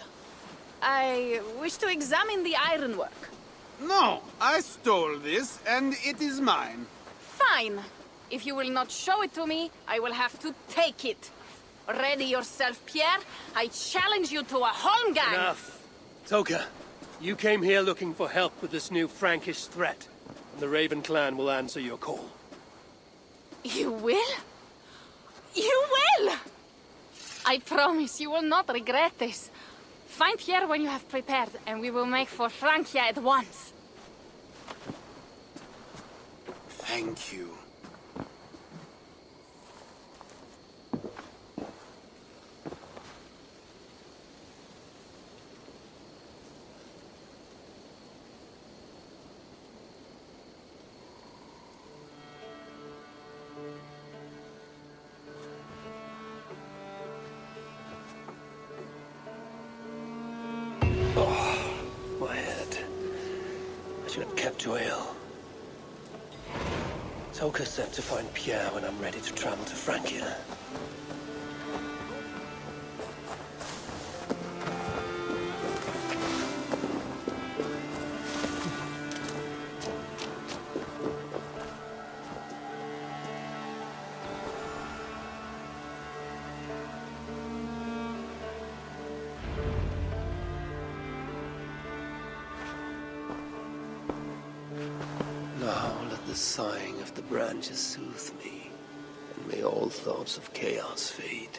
I wish to examine the ironwork. No, I stole this, and it is mine. Fine. If you will not show it to me, I will have to take it. Ready yourself, Pierre. I challenge you to a holmgang. Enough. Toka, you came here looking for help with this new Frankish threat. And the Raven clan will answer your call. You will? You will! I promise you will not regret this. Find Pierre when you have prepared, and we will make for Francia at once. Thank you. My head. I should have kept to ale. Toka said to find Pierre when I'm ready to travel to Francia. Now let the sighing of the branches soothe me, and may all thoughts of chaos fade.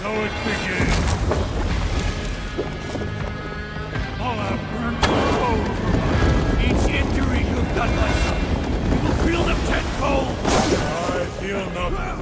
So it begins. All our burnt soul. Each injury you've done my son, you will feel them tenfold. I feel nothing.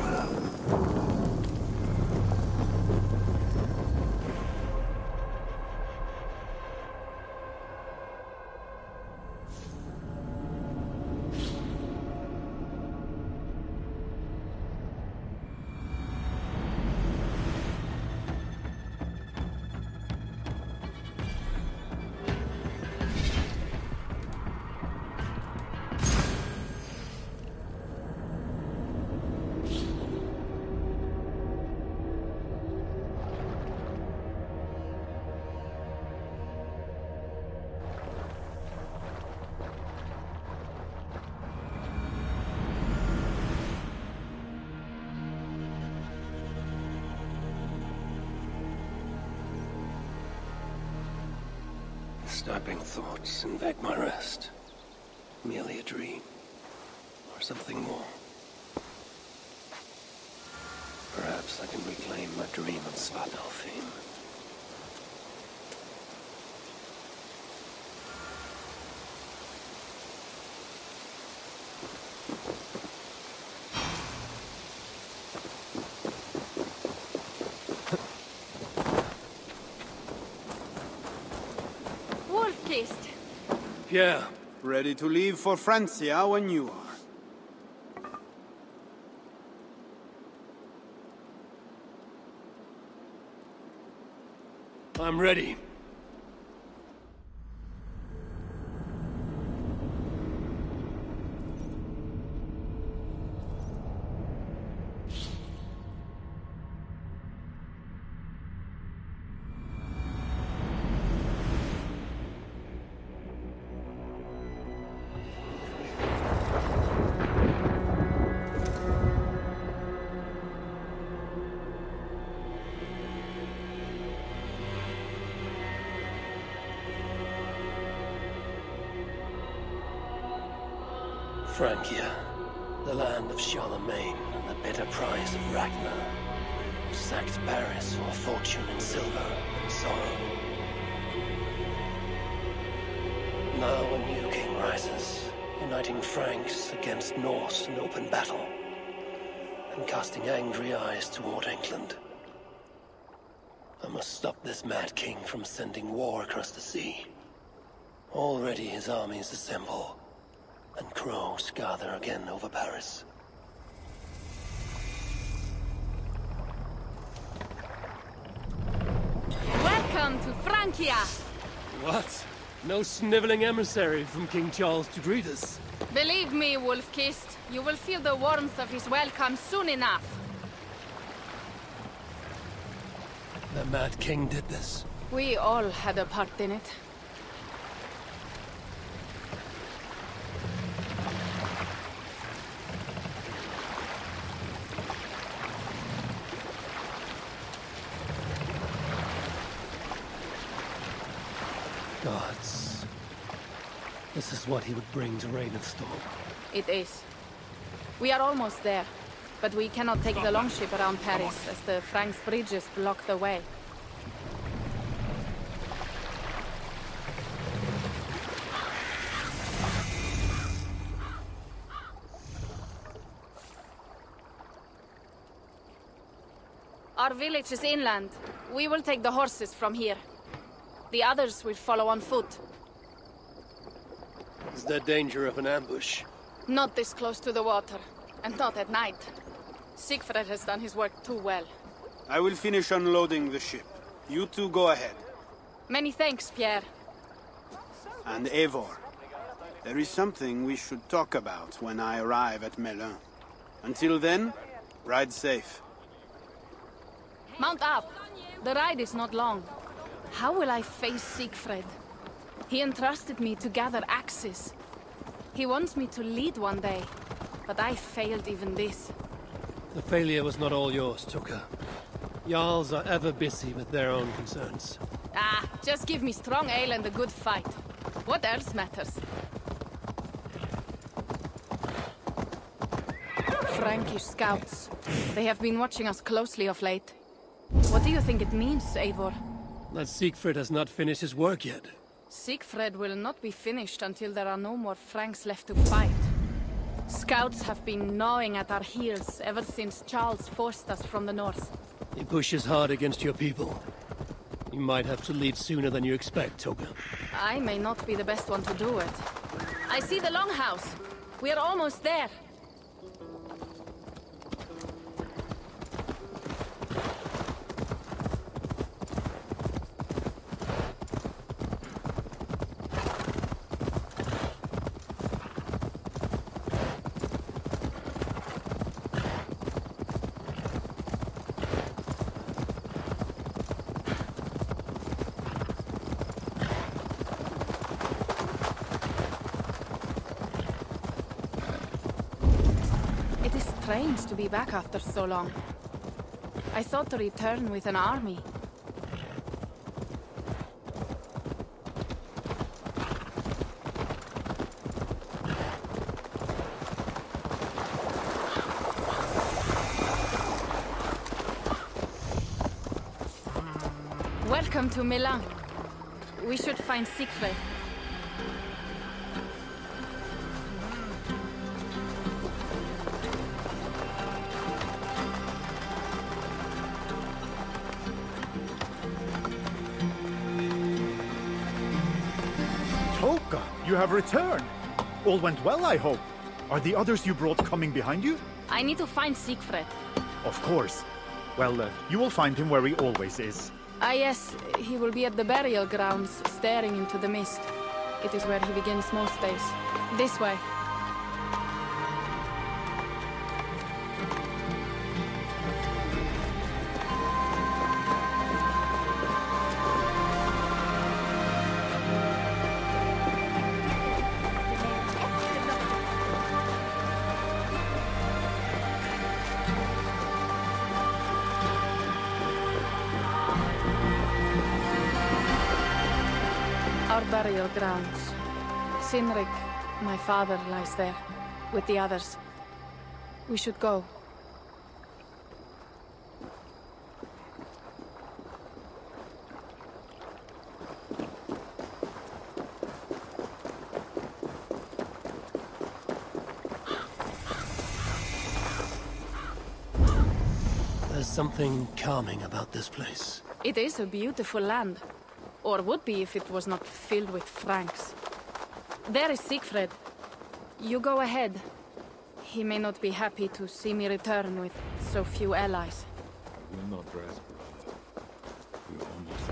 Snapping thoughts invade my rest. Merely a dream. Or something more. Perhaps I can reclaim my dream of Svartalfheim. kissed. Pierre. Ready to leave for Francia when you are. I'm ready. Francia, the land of Charlemagne and the bitter price of Ragnar, who sacked Paris for a fortune in silver and sorrow. Now a new king rises, uniting Franks against Norse in open battle, and casting angry eyes toward England. I must stop this mad king from sending war across the sea. Already his armies assemble, and crows gather again over Paris. Welcome to Francia! What? No sniveling emissary from King Charles to greet us? Believe me, Wolf-Kissed, you will feel the warmth of his welcome soon enough. The Mad King did this. We all had a part in it. Gods. This is what he would bring to Ravenstorm. It is. We are almost there, but we cannot take the longship around Paris as the Franks' bridges block the way. Our village is inland. We will take the horses from here. The others will follow on foot. Is there danger of an ambush? Not this close to the water, and not at night. Siegfried has done his work too well. I will finish unloading the ship. You two go ahead. Many thanks, Pierre. And Eivor, there is something we should talk about when I arrive at Melun. Until then, ride safe. Mount up! The ride is not long. How will I face Siegfried? He entrusted me to gather axes. He wants me to lead one day, but I failed even this. The failure was not all yours, Tuka. Jarls are ever busy with their own concerns. Ah, just give me strong ale and a good fight. What else matters? Frankish scouts. They have been watching us closely of late. What do you think it means, Eivor? That Siegfried has not finished his work yet. Siegfried will not be finished until there are no more Franks left to fight. Scouts have been gnawing at our heels ever since Charles forced us from the north. He pushes hard against your people. You might have to lead sooner than you expect, Toga. I may not be the best one to do it. I see the longhouse. We are almost there. Strange to be back after so long. I thought to return with an army. Welcome to Milan. We should find Siegfried. You have returned. All went well, I hope. Are the others you brought coming behind you? I need to find Siegfried. Of course. Well, you will find him where he always is. Ah yes, he will be at the burial grounds, staring into the mist. It is where he begins most days. This way. Our burial grounds. Sinrik, my father, lies there, with the others. We should go. There's something calming about this place. It is a beautiful land. Or would be if it was not filled with Franks. There is Siegfried. You go ahead. He may not be happy to see me return with so few allies. We're not rest. We're almost.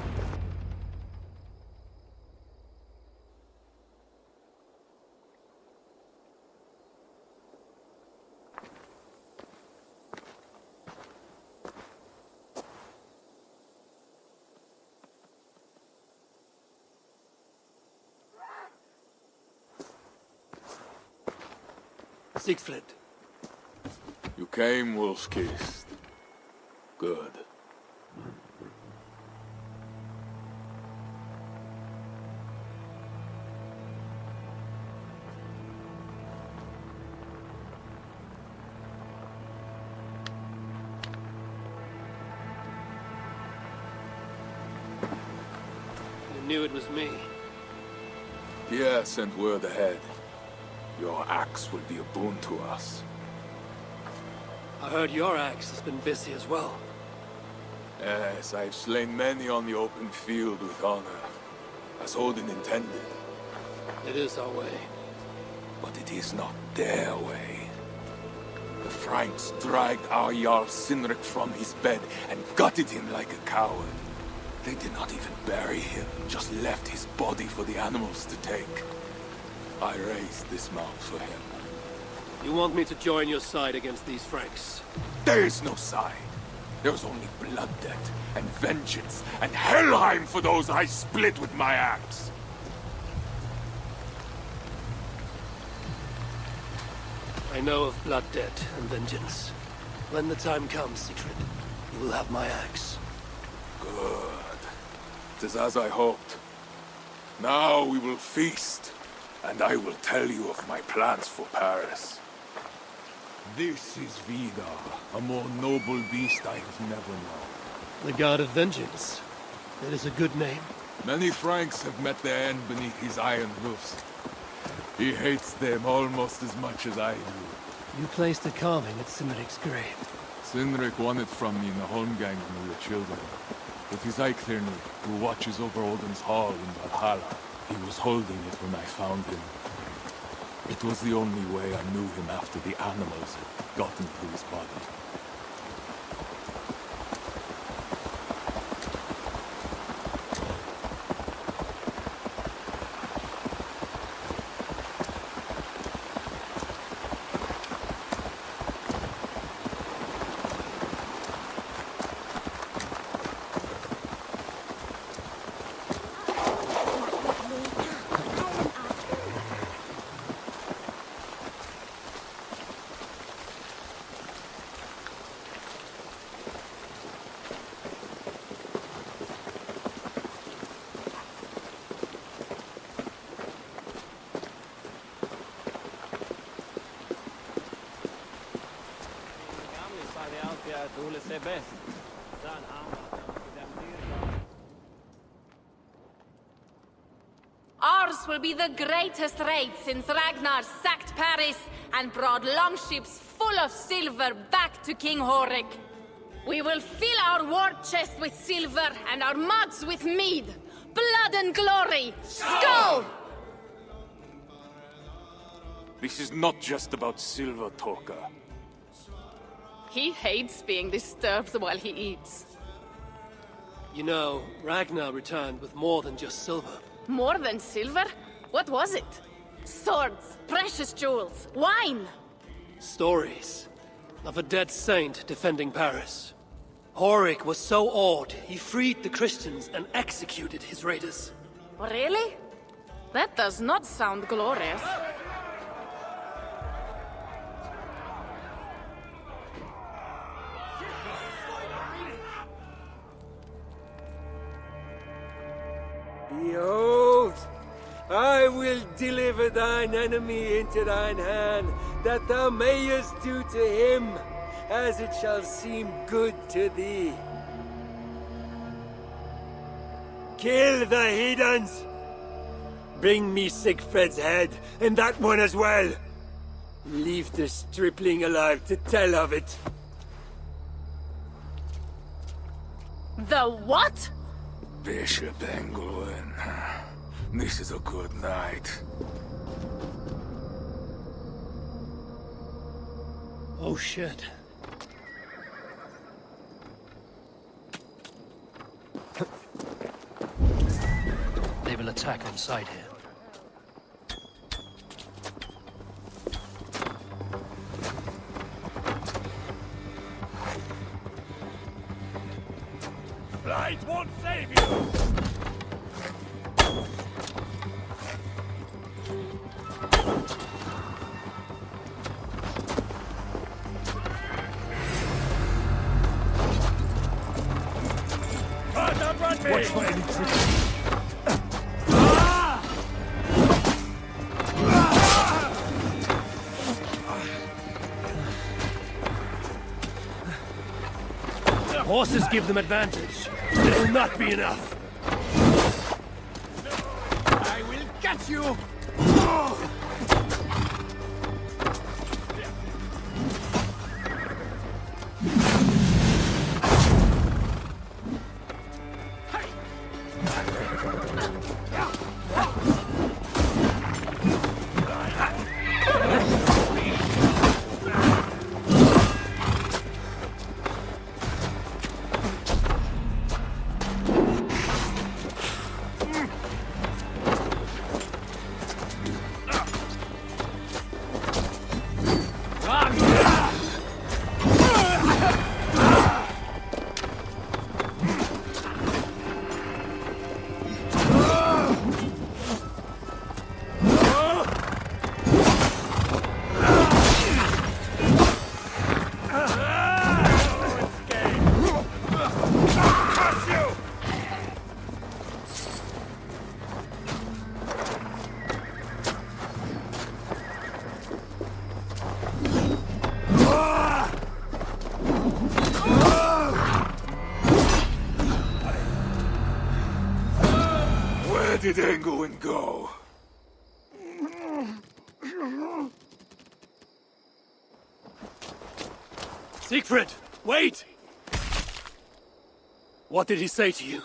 Siegfried. You came, wolf-kissed. Good. You knew it was me. Yeah, sent word ahead. Your axe will be a boon to us. I heard your axe has been busy as well. Yes, I've slain many on the open field with honor, as Odin intended. It is our way. But it is not their way. The Franks dragged our Jarl Sinrik from his bed and gutted him like a coward. They did not even bury him, just left his body for the animals to take. I raised this mount for him. You want me to join your side against these Franks? There is no side. There's only blood debt, and vengeance, and Helheim for those I split with my axe. I know of blood debt and vengeance. When the time comes, Siegfried, you will have my axe. Good. It is as I hoped. Now we will feast. And I will tell you of my plans for Paris. This is Vidar, a more noble beast I have never known. The god of vengeance. That is a good name. Many Franks have met their end beneath his iron roofs. He hates them almost as much as I do. You placed a carving at Sinrik's grave. Sinrik won it from me in the Holmgang when we were children. With his Eichthirni, who watches over Odin's hall in Valhalla. He was holding it when I found him. It was the only way I knew him after the animals had gotten to his body. Ours will be the greatest raid since Ragnar sacked Paris and brought longships full of silver back to King Horik. We will fill our war chest with silver and our mugs with mead. Blood and glory! Skull! This is not just about silver, Toka. He hates being disturbed while he eats. You know, Ragnar returned with more than just silver. More than silver? What was it? Swords, precious jewels, wine! Stories of a dead saint defending Paris. Horik was so awed, he freed the Christians and executed his raiders. Really? That does not sound glorious. Behold, I will deliver thine enemy into thine hand, that thou mayest do to him as it shall seem good to thee. Kill the heathens! Bring me Sigfred's head, and that one as well. Leave the stripling alive to tell of it. The what? Bishop Engelwin. This is a good night. Oh shit. They will attack on sight here. Flight won't save you! Watch for any tricks. Horses give them advantage. It will not be enough. I will get you! Where did Engelwin go? Siegfried, wait! What did he say to you?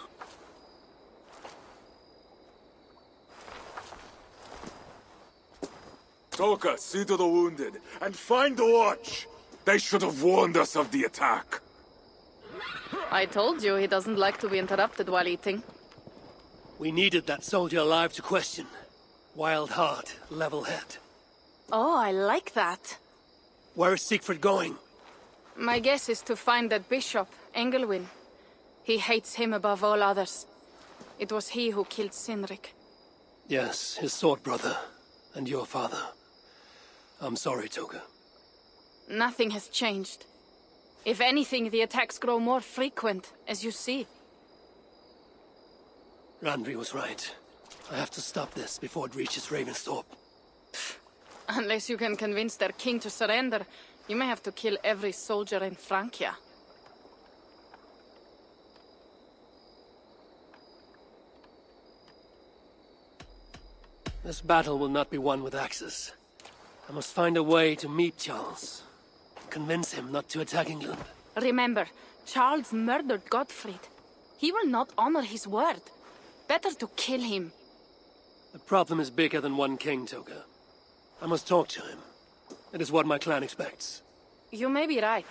Toka, see to the wounded, and find the watch! They should have warned us of the attack. I told you he doesn't like to be interrupted while eating. We needed that soldier alive to question. Wild heart, level head. Oh, I like that. Where is Siegfried going? My guess is to find that bishop, Engelwin. He hates him above all others. It was he who killed Cynric. Yes, his sword brother. And your father. I'm sorry, Toga. Nothing has changed. If anything, the attacks grow more frequent, as you see. Randvi was right. I have to stop this before it reaches Ravensthorpe. Unless you can convince their king to surrender, you may have to kill every soldier in Francia. This battle will not be won with axes. I must find a way to meet Charles. Convince him not to attack England. Remember, Charles murdered Godfried. He will not honor his word. Better to kill him. The problem is bigger than one king, Toga. I must talk to him. It is what my clan expects. You may be right.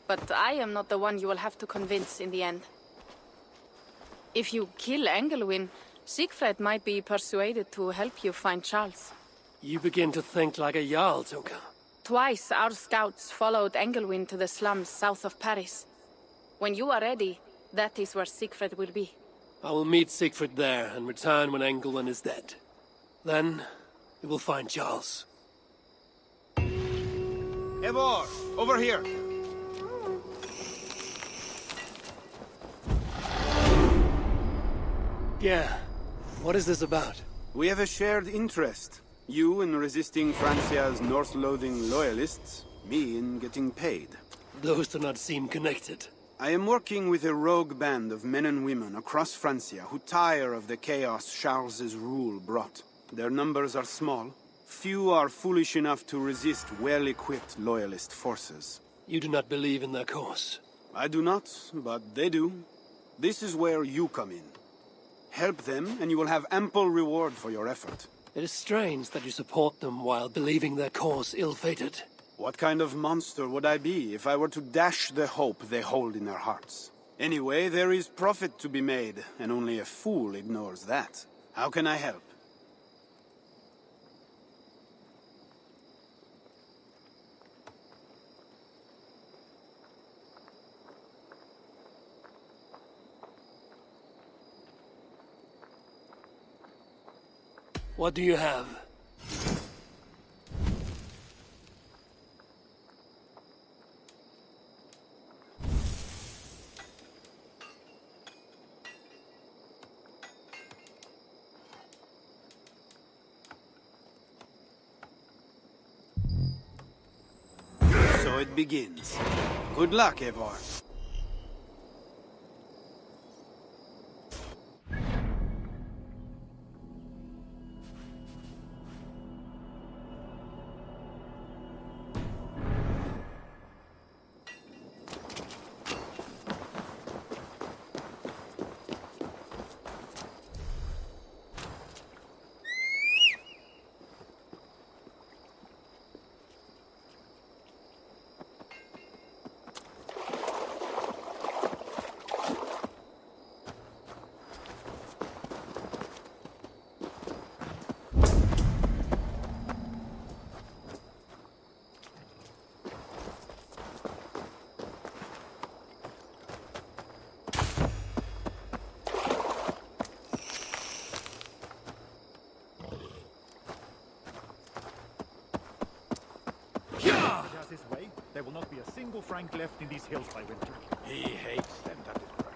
But I am not the one you will have to convince in the end. If you kill Engelwin, Siegfried might be persuaded to help you find Charles. You begin to think like a Jarl, Toka. Twice our scouts followed Engelwin to the slums south of Paris. When you are ready, that is where Siegfried will be. I will meet Siegfried there and return when Engelwin is dead. Then, we will find Charles. Eivor, over here! Yeah. What is this about? We have a shared interest. You in resisting Francia's Norse-loathing loyalists, me in getting paid. Those do not seem connected. I am working with a rogue band of men and women across Francia who tire of the chaos Charles's rule brought. Their numbers are small. Few are foolish enough to resist well-equipped loyalist forces. You do not believe in their cause? I do not, but they do. This is where you come in. Help them, and you will have ample reward for your effort. It is strange that you support them while believing their cause ill-fated. What kind of monster would I be if I were to dash the hope they hold in their hearts? Anyway, there is profit to be made, and only a fool ignores that. How can I help? What do you have? So it begins. Good luck, Eivor. This way, there will not be a single Frank left in these hills by winter. He hates them, that is right.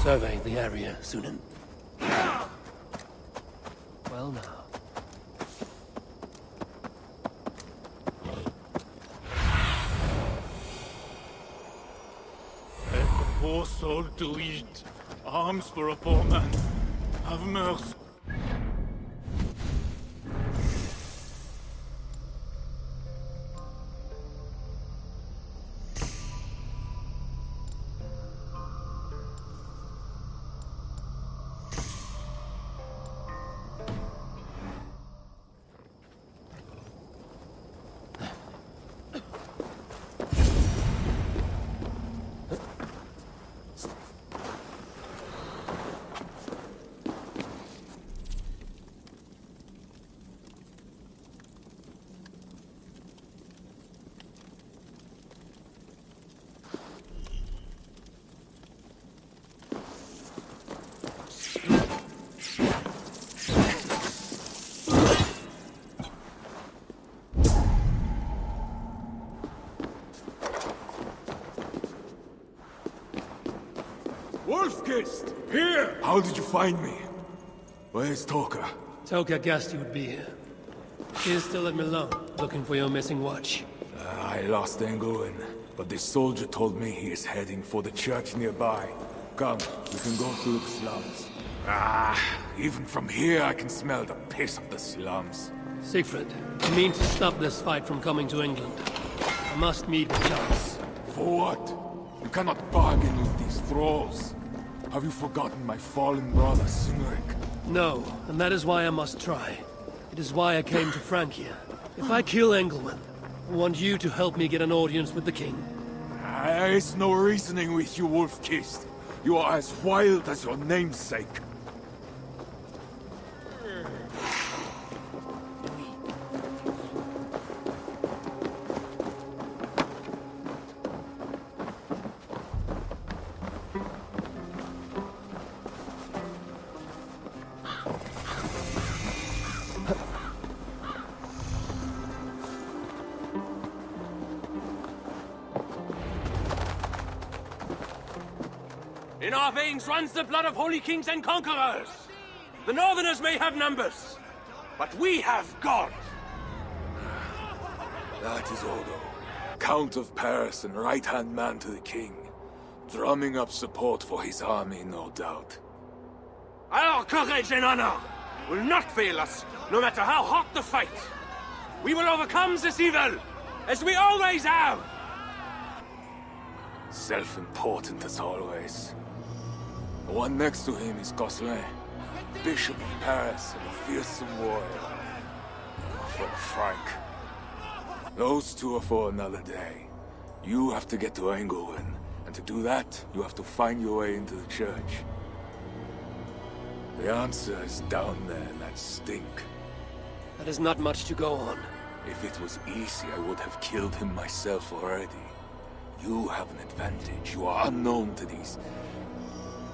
surveyed the area, Sunan. Well now. Let the poor soul to eat. Arms for a poor man. Have mercy. Wolf-Kissed! Here! How did you find me? Where's Toka? Toka guessed you would be here. She is still at Milan, looking for your missing watch. I lost Englewen, but this soldier told me he is heading for the church nearby. Come, we can go through the slums. Even from here I can smell the piss of the slums. Siegfried, I mean to stop this fight from coming to England. I must meet with Charles. For what? You cannot bargain with these thralls. Have you forgotten my fallen brother, Cynric? No, and that is why I must try. It is why I came to Francia. If I kill Engelman, I want you to help me get an audience with the king. There is no reasoning with you, Wolf-Kissed. You are as wild as your namesake. In our veins runs the blood of holy kings and conquerors. The Northerners may have numbers, but we have God. That is Odo, Count of Paris and right-hand man to the king. Drumming up support for his army, no doubt. Our courage and honor will not fail us, no matter how hot the fight. We will overcome this evil, as we always have. Self-important as always. The one next to him is Gosselin, Bishop of Paris and a fearsome warrior. For Frank. Those two are for another day. You have to get to Engelwen, and to do that, you have to find your way into the church. The answer is down there in that stink. That is not much to go on. If it was easy, I would have killed him myself already. You have an advantage. You are unknown to these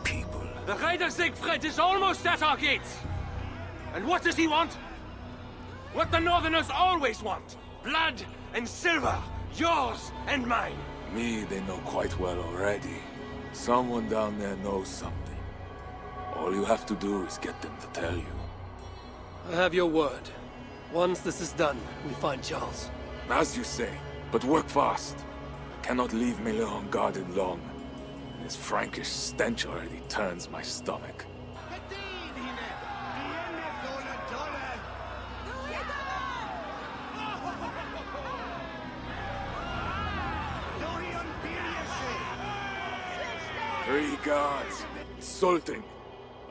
people. The Raider Siegfried is almost at our gates. And what does he want? What the Northerners always want. Blood and silver. Yours and mine. Me, they know quite well already. Someone down there knows something. All you have to do is get them to tell you. I have your word. Once this is done, we find Charles. As you say, but work fast. I cannot leave Milan unguarded long. This Frankish stench already turns my stomach. Three guards. Insulting.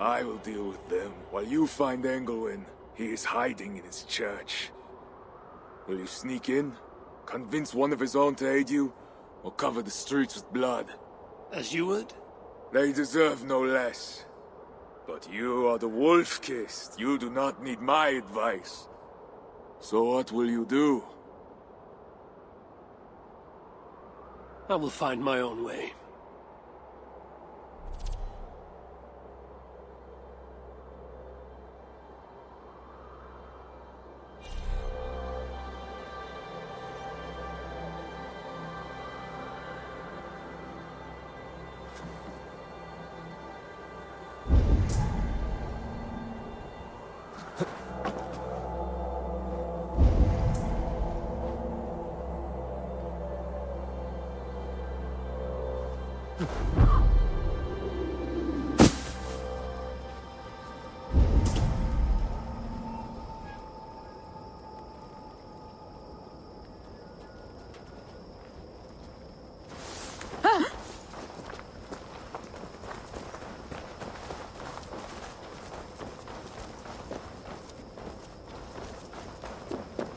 I will deal with them, while you find Engelwen. He is hiding in his church. Will you sneak in? Convince one of his own to aid you? Or cover the streets with blood? As you would? They deserve no less. But you are the Wolf-Kissed. You do not need my advice. So what will you do? I will find my own way.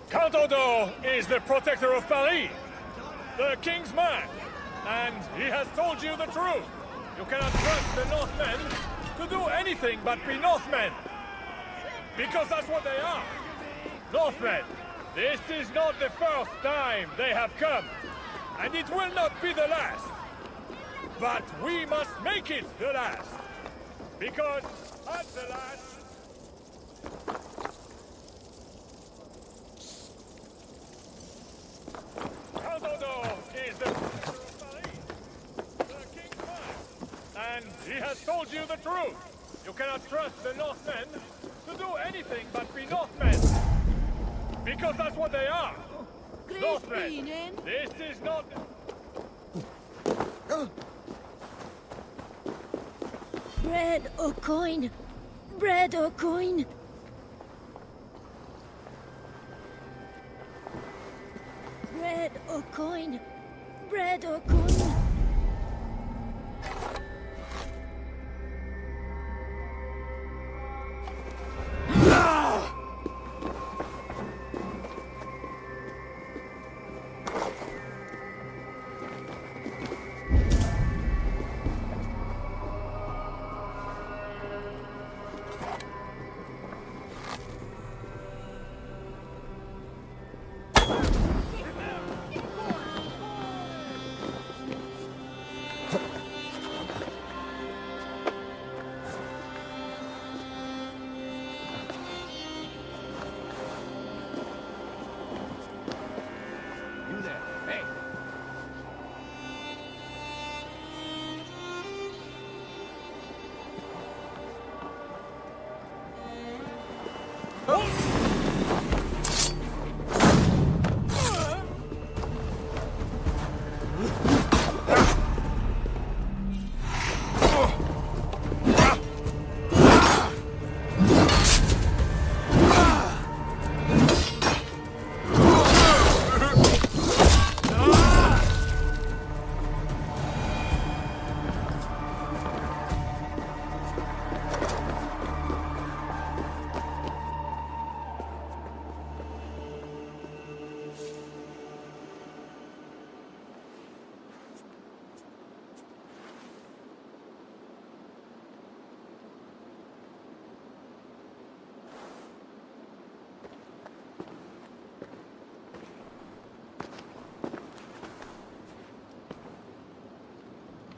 Count Odo is the protector of Paris, the king's man, and he has told you the truth. You cannot trust the Northmen to do anything but be Northmen, because that's what they are. Northmen, this is not the first time they have come, and it will not be the last. But we must make it the last, because at the last... Count Odo is the king's man, and he has told you the truth. You cannot trust the Northmen to do anything but be Northmen, because that's what they are. Northmen, this is not... Bread or coin? Bread or coin? Bread or coin? Bread or coin?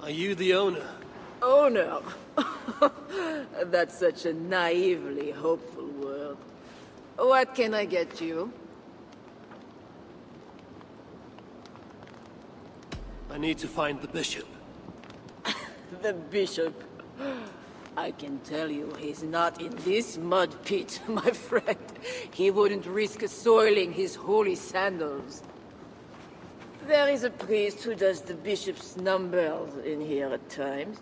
Are you the owner? Owner? That's such a naively hopeful word. What can I get you? I need to find the bishop. The bishop? I can tell you he's not in this mud pit, my friend. He wouldn't risk soiling his holy sandals. There is a priest who does the bishop's numbers in here at times.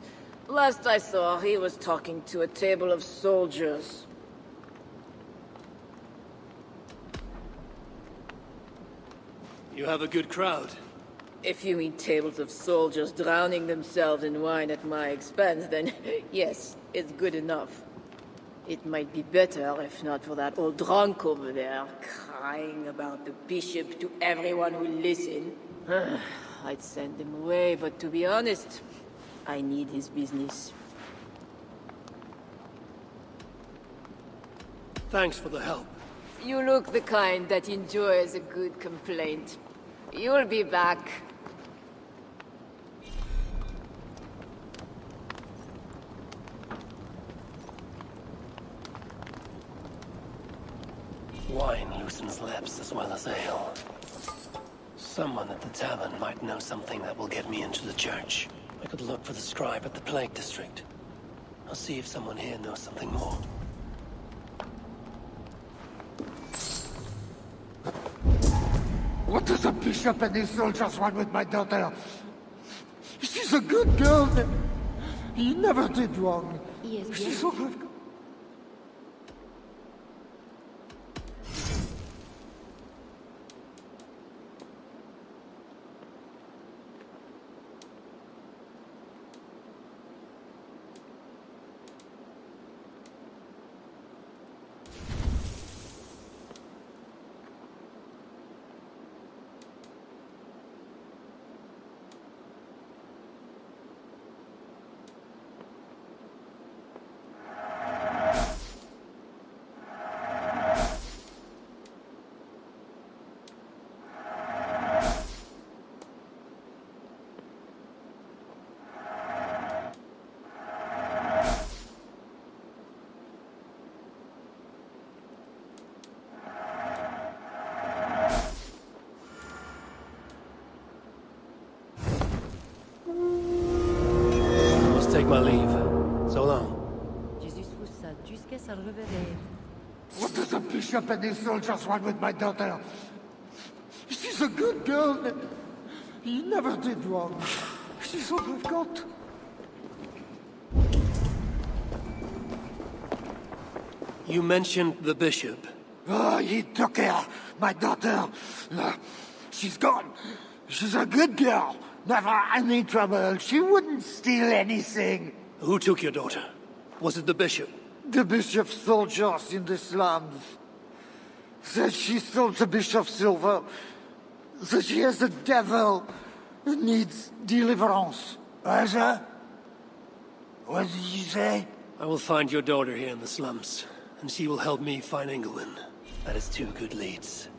Last I saw, he was talking to a table of soldiers. You have a good crowd. If you mean tables of soldiers drowning themselves in wine at my expense, then yes, it's good enough. It might be better if not for that old drunk over there, crying about the bishop to everyone who listens. I'd send him away, but to be honest, I need his business. Thanks for the help. You look the kind that enjoys a good complaint. You'll be back. Wine loosens lips as well as ale. Someone at the tavern might know something that will get me into the church. I could look for the scribe at the Plague District. I'll see if someone here knows something more. What does the bishop and his soldiers want with my daughter? She's a good girl. He never did wrong. She's all I've got. Take my leave. So long. What does the bishop and his soldiers want with my daughter? She's a good girl. He never did wrong. She's all I've got. You mentioned the bishop. Oh, he took her, my daughter. She's gone. She's a good girl. Never any trouble. She wouldn't steal anything. Who took your daughter? Was it the bishop? The bishop's soldiers in the slums. Says she stole the bishop's silver. Says she has the devil. Needs deliverance. What did you say? I will find your daughter here in the slums, and she will help me find England. That is two good leads.